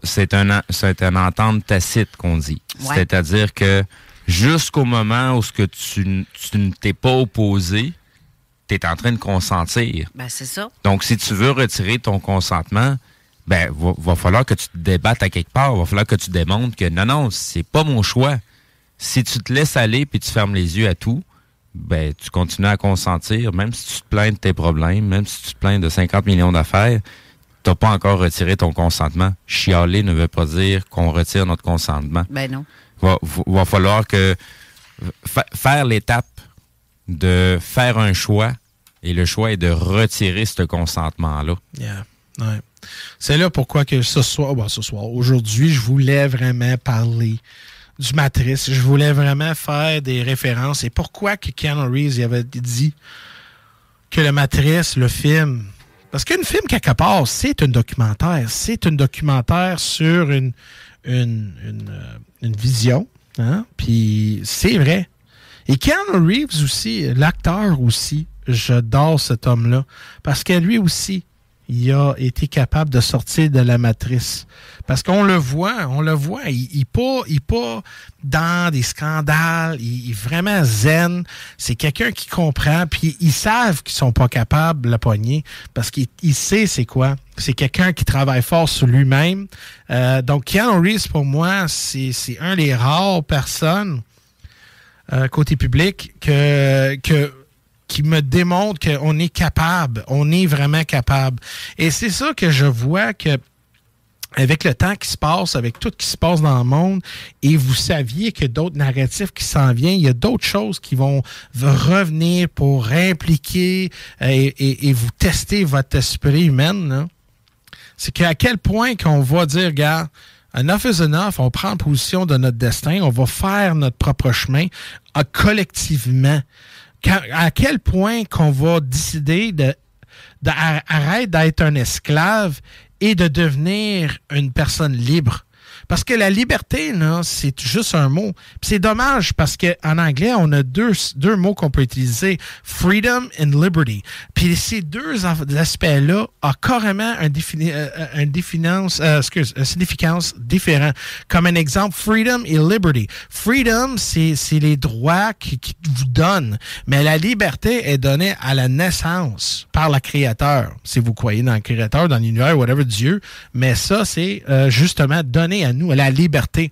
c'est une entente tacite qu'on dit. Ouais. C'est-à-dire que jusqu'au moment où tu ne t'es pas opposé, tu es en train de consentir. Ben, c'est ça. Donc, si tu veux retirer ton consentement, ben, va falloir que tu te débattes à quelque part. Va falloir que tu démontres que non, c'est pas mon choix. Si tu te laisses aller puis tu fermes les yeux à tout, ben, tu continues à consentir, même si tu te plains de tes problèmes, même si tu te plains de 50 millions d'affaires, tu n'as pas encore retiré ton consentement. Chialer ne veut pas dire qu'on retire notre consentement. Ben non. Va falloir que faire l'étape de faire un choix, et le choix est de retirer ce consentement-là. Yeah. Ouais. C'est là pourquoi que aujourd'hui, je voulais vraiment parler du Matrice. Je voulais vraiment faire des références. Et pourquoi que Keanu Reeves avait dit que le Matrice, le film... Parce qu'un film, quelque part, c'est un documentaire. C'est un documentaire sur une vision. Hein? Puis c'est vrai. Et Keanu Reeves aussi, l'acteur aussi, j'adore cet homme-là. Parce que lui aussi, il a été capable de sortir de la matrice. Parce qu'on le voit, il n'est pas dans des scandales, il est vraiment zen. C'est quelqu'un qui comprend, puis ils savent qu'ils sont pas capables de la pogner, parce qu'il sait c'est quoi. C'est quelqu'un qui travaille fort sur lui-même. Donc, Keanu Reeves, pour moi, c'est un des rares personnes côté public qui me démontre qu'on est capable, on est vraiment capable. Et c'est ça que je vois que avec le temps qui se passe, avec tout ce qui se passe dans le monde, et vous saviez que d'autres narratifs qui s'en viennent, il y a d'autres choses qui vont revenir pour impliquer et vous tester votre esprit humain, là. C'est qu'à quel point qu'on va dire, regarde, enough is enough, on prend position de notre destin, on va faire notre propre chemin collectivement. À quel point qu'on va décider d'arrêter d'être un esclave et de devenir une personne libre. Parce que la liberté, là, c'est juste un mot. Puis c'est dommage parce qu'en anglais, on a deux mots qu'on peut utiliser. Freedom and liberty. Puis ces deux aspects-là ont carrément une significance différente. Comme un exemple, freedom et liberty. Freedom, c'est les droits qui vous donnent. Mais la liberté est donnée à la naissance par le Créateur. Si vous croyez dans le Créateur, dans l'univers, whatever, Dieu. Mais ça, c'est justement donné à nous, à la liberté.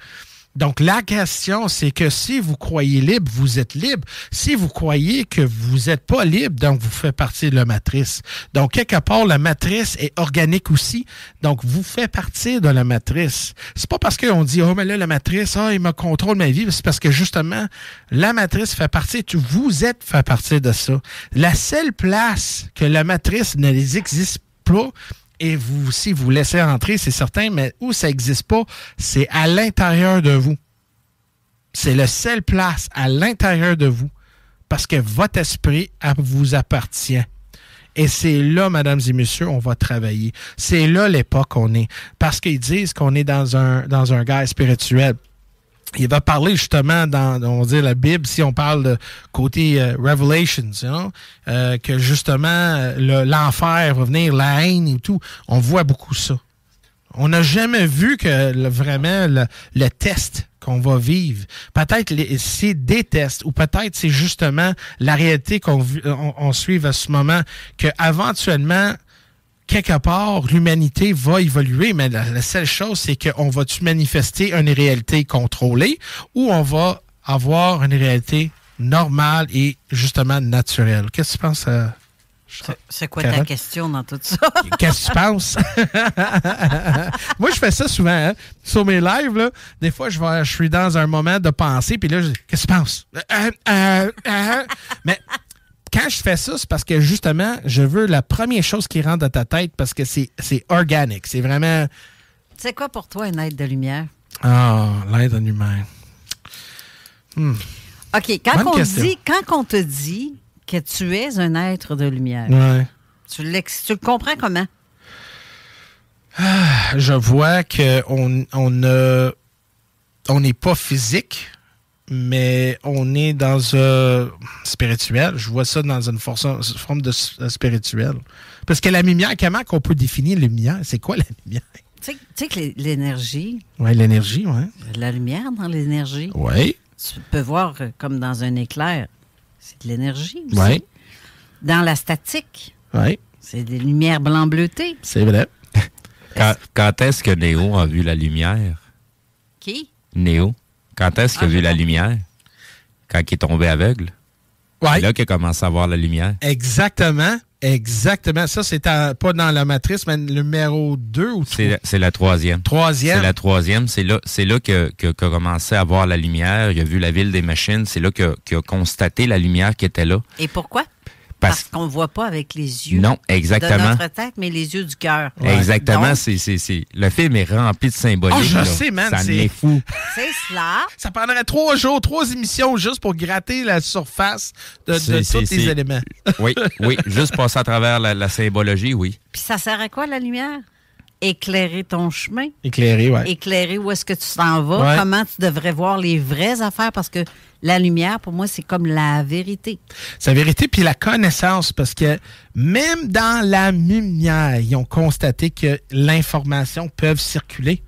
Donc, la question, c'est que si vous croyez libre, vous êtes libre. Si vous croyez que vous n'êtes pas libre, donc vous faites partie de la matrice. Donc, quelque part, la matrice est organique aussi. Donc, vous faites partie de la matrice. C'est pas parce qu'on dit, oh, mais là, la matrice, il me contrôle ma vie. C'est parce que, justement, la matrice fait partie, vous êtes fait partie de ça. La seule place que la matrice n'existe pas, et vous aussi, vous laissez entrer, c'est certain, mais où ça n'existe pas, c'est à l'intérieur de vous. C'est la seule place à l'intérieur de vous, parce que votre esprit vous appartient. Et c'est là, mesdames et messieurs, on va travailler. C'est là l'époque qu'on est. Parce qu'ils disent qu'on est dans un guerre spirituel. Il va parler justement dans, on va dire, la Bible, si on parle de côté Revelations, que justement l'enfer va venir, la haine et tout. On voit beaucoup ça. On n'a jamais vu que vraiment le test qu'on va vivre. Peut-être c'est des tests ou peut-être c'est justement la réalité qu'on suit à ce moment, qu'éventuellement, quelque part, l'humanité va évoluer, mais la seule chose, c'est qu'on va-tu manifester une réalité contrôlée ou on va avoir une réalité normale et justement naturelle? Qu'est-ce que tu penses? C'est quoi ta question dans tout ça? Qu'est-ce que tu penses? Moi, je fais ça souvent. Hein? Sur mes lives, là, des fois, je suis dans un moment de pensée, puis là, je dis, qu'est-ce que tu penses? Mais quand je fais ça, c'est parce que justement, je veux la première chose qui rentre dans ta tête parce que c'est organique. C'est vraiment. C'est quoi pour toi un être de lumière? Ah, l'être humain. OK, quand on te dit que tu es un être de lumière, ouais. Tu le comprends comment? Je vois qu'on n'est pas physique, mais on est dans un spirituel. Je vois ça dans une forme de spirituel. Parce que la lumière, comment qu'on peut définir la lumière? C'est quoi la lumière? Tu sais que l'énergie... Oui, l'énergie, oui. La lumière dans l'énergie. Oui. Tu peux voir comme dans un éclair. C'est de l'énergie aussi. Oui. Dans la statique. Oui. C'est des lumières blanc-bleutées. C'est vrai. Quand est-ce que Néo a vu la lumière? Qui? Néo. Quand est-ce qu'il a vu la lumière? Quand il est tombé aveugle? Oui. C'est là qu'il a commencé à voir la lumière. Exactement. Exactement. Ça, c'est pas dans la matrice, mais le numéro 2 ou 3? C'est la troisième. Troisième? C'est la troisième. C'est là qu'il a commencé à voir la lumière. Il a vu la ville des machines. C'est là qu'il a constaté la lumière qui était là. Et pourquoi? Parce qu'on ne voit pas avec les yeux non, exactement. de notre tête, mais les yeux du cœur. Ouais. Exactement. Donc, le film est rempli de symboliques. Oh, je sais, man. Ça est fou. C'est cela. Ça prendrait 3 jours, 3 émissions juste pour gratter la surface de tous les éléments. Oui, juste passer à travers la symbologie, oui. Puis ça sert à quoi, la lumière? éclairer ton chemin. Éclairer, oui. Éclairer où est-ce que tu t'en vas, comment tu devrais voir les vraies affaires, parce que la lumière, pour moi, c'est comme la vérité. C'est la vérité, puis la connaissance, parce que même dans la lumière, ils ont constaté que l'information peut circuler.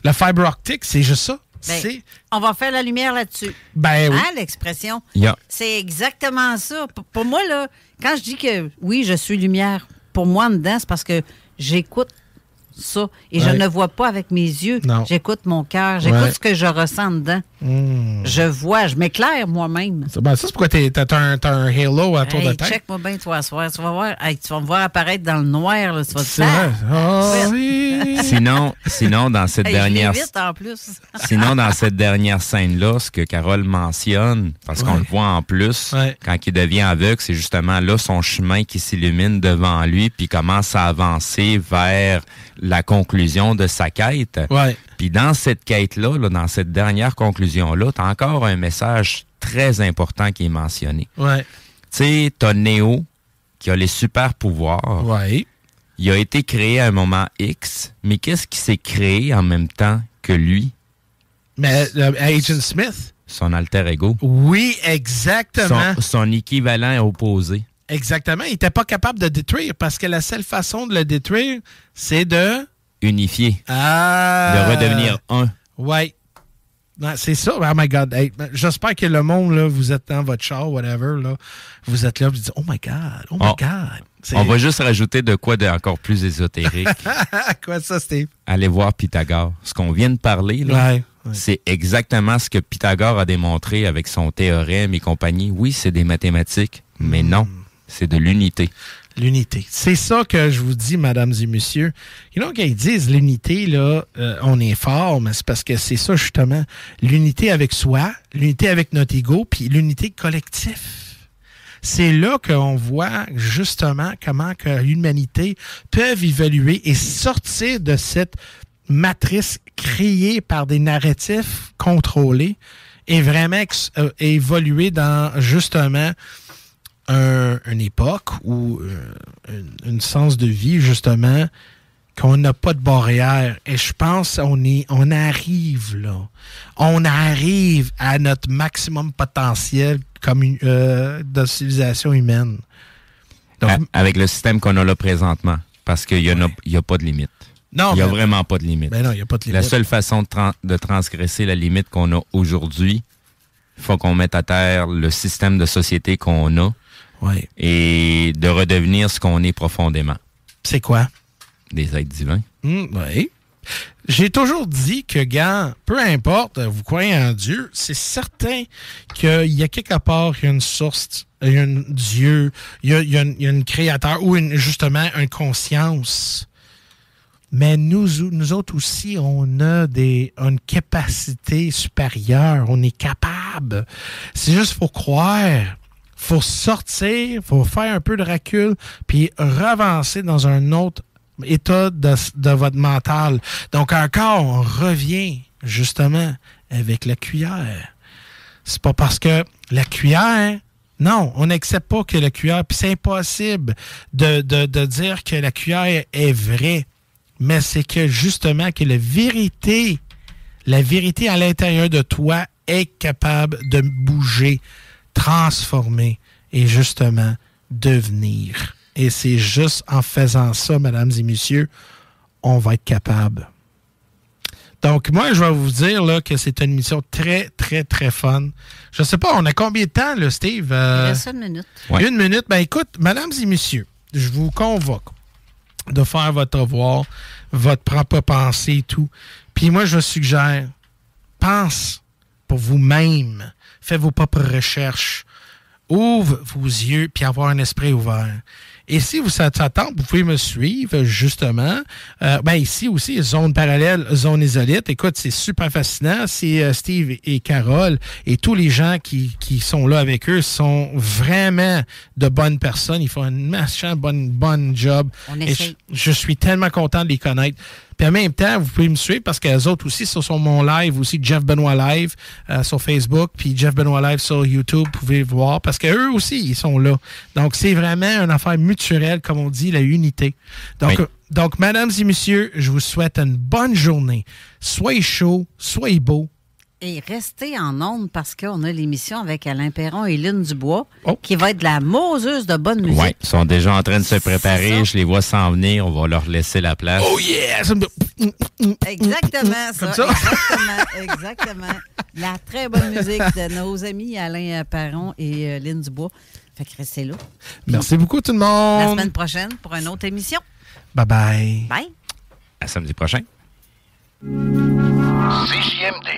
Le fibre optique, c'est juste ça. On va faire la lumière là-dessus. Ben oui. Hein, l'expression? Yeah. C'est exactement ça. Pour moi, là, quand je dis que oui, je suis lumière, pour moi, en dedans, c'est parce que j'écoute ça. Et je ne vois pas avec mes yeux. Non. J'écoute mon cœur. J'écoute ce que je ressens dedans. Je vois. Je m'éclaire moi-même. Ça, c'est pourquoi t'as un halo autour de tête. Check-moi bien, toi, ce soir. Tu vas voir. Hey, tu vas me voir apparaître dans le noir. Là, tu vas te faire. Oh, oui. Sinon, dans cette dernière... vite, en plus. Sinon, dans cette dernière scène-là, ce que Carole mentionne, parce qu'on le voit en plus, quand il devient aveugle, c'est justement là son chemin qui s'illumine devant lui, puis commence à avancer vers la conclusion de sa quête. Ouais. Puis dans cette quête-là, dans cette dernière conclusion-là, tu as encore un message très important qui est mentionné. Ouais. Tu sais, tu as Néo qui a les super pouvoirs. Ouais. Il a été créé à un moment X, mais qu'est-ce qui s'est créé en même temps que lui? Mais Agent Smith? Son alter ego. Oui, exactement. Son équivalent opposé. Exactement. Il n'était pas capable de détruire parce que la seule façon de le détruire, c'est de... unifier. De redevenir un. Oui. C'est ça. Oh my God. Hey, j'espère que le monde, là, vous êtes dans votre char, whatever, là, vous êtes là, vous dites, oh my God, oh my God. On va juste rajouter de quoi encore plus ésotérique. Quoi ça, Steve? Allez voir Pythagore. Ce qu'on vient de parler, là, c'est exactement ce que Pythagore a démontré avec son théorème et compagnie. Oui, c'est des mathématiques, mais non, c'est de l'unité. L'unité. C'est ça que je vous dis, mesdames et messieurs. Quand ils disent l'unité, là, on est fort, mais c'est parce que c'est ça, justement. L'unité avec soi, l'unité avec notre ego, puis l'unité collective. C'est là qu'on voit, justement, comment que l'humanité peut évoluer et sortir de cette matrice créée par des narratifs contrôlés et vraiment évoluer dans, justement, une époque ou un sens de vie, justement, qu'on n'a pas de barrière. Et je pense on arrive là. On arrive à notre maximum potentiel comme de civilisation humaine. Donc, avec le système qu'on a là présentement, parce qu'il n'y a pas de limite. Non, il n'y a vraiment pas de limite. Ben non, il n'y a pas de limite. La seule façon de transgresser la limite qu'on a aujourd'hui, il faut qu'on mette à terre le système de société qu'on a. Oui. Et de redevenir ce qu'on est profondément. C'est quoi? Des êtres divins. Oui. J'ai toujours dit que, gars, peu importe, vous croyez en Dieu, c'est certain qu'il y a quelque part, il y a une source, il y a un Dieu, il y a une créateur ou justement une conscience. Mais nous autres aussi, on a une capacité supérieure. On est capable. C'est juste pour croire. Faut sortir, faut faire un peu de recul, puis revancer dans un autre état de votre mental. Donc encore, on revient justement avec la cuillère. C'est pas parce que la cuillère, non, on n'accepte pas que la cuillère, puis c'est impossible de dire que la cuillère est vraie, mais c'est que justement que la vérité à l'intérieur de toi est capable de bouger, transformer et justement devenir. Et c'est juste en faisant ça, mesdames et messieurs, on va être capable. Donc, moi, je vais vous dire là, que c'est une émission très, très, très fun. Je sais pas, on a combien de temps, là, Steve? Il reste 1 minute. Ouais. 1 minute. Ben écoute, mesdames et messieurs, je vous convoque de faire votre devoir, votre propre pensée et tout. Puis moi, je vous suggère, pense pour vous-même. Faites vos propres recherches. Ouvre vos yeux puis avoir un esprit ouvert. Et si vous s'attendez, vous pouvez me suivre, justement. Ici aussi, Zone Parallèle, Zone Isolite. Écoute, c'est super fascinant. C'est Steve et Carole et tous les gens qui sont là avec eux sont vraiment de bonnes personnes. Ils font un machin bonne job. On essaie. Je suis tellement content de les connaître. Puis en même temps, vous pouvez me suivre parce que les autres aussi, sur mon live aussi, Jeff Benoit Live sur Facebook, puis Jeff Benoit Live sur YouTube, vous pouvez voir parce qu'eux aussi, ils sont là. Donc, c'est vraiment une affaire mutuelle, comme on dit, la unité. Donc, Donc, mesdames et messieurs, je vous souhaite une bonne journée. Soyez chaud, soyez beau. Et restez en ondes parce qu'on a l'émission avec Alain Perron et Lynn Dubois qui va être de la moseuse de bonne musique. Oui, ils sont déjà en train de se préparer. Je les vois s'en venir. On va leur laisser la place. Oh yeah! Exactement, ça. Comme ça? Exactement. La très bonne musique de nos amis Alain Perron et Lynn Dubois. Fait que restez là. Merci beaucoup tout le monde. La semaine prochaine pour une autre émission. Bye bye. Bye. À samedi prochain. CJMD.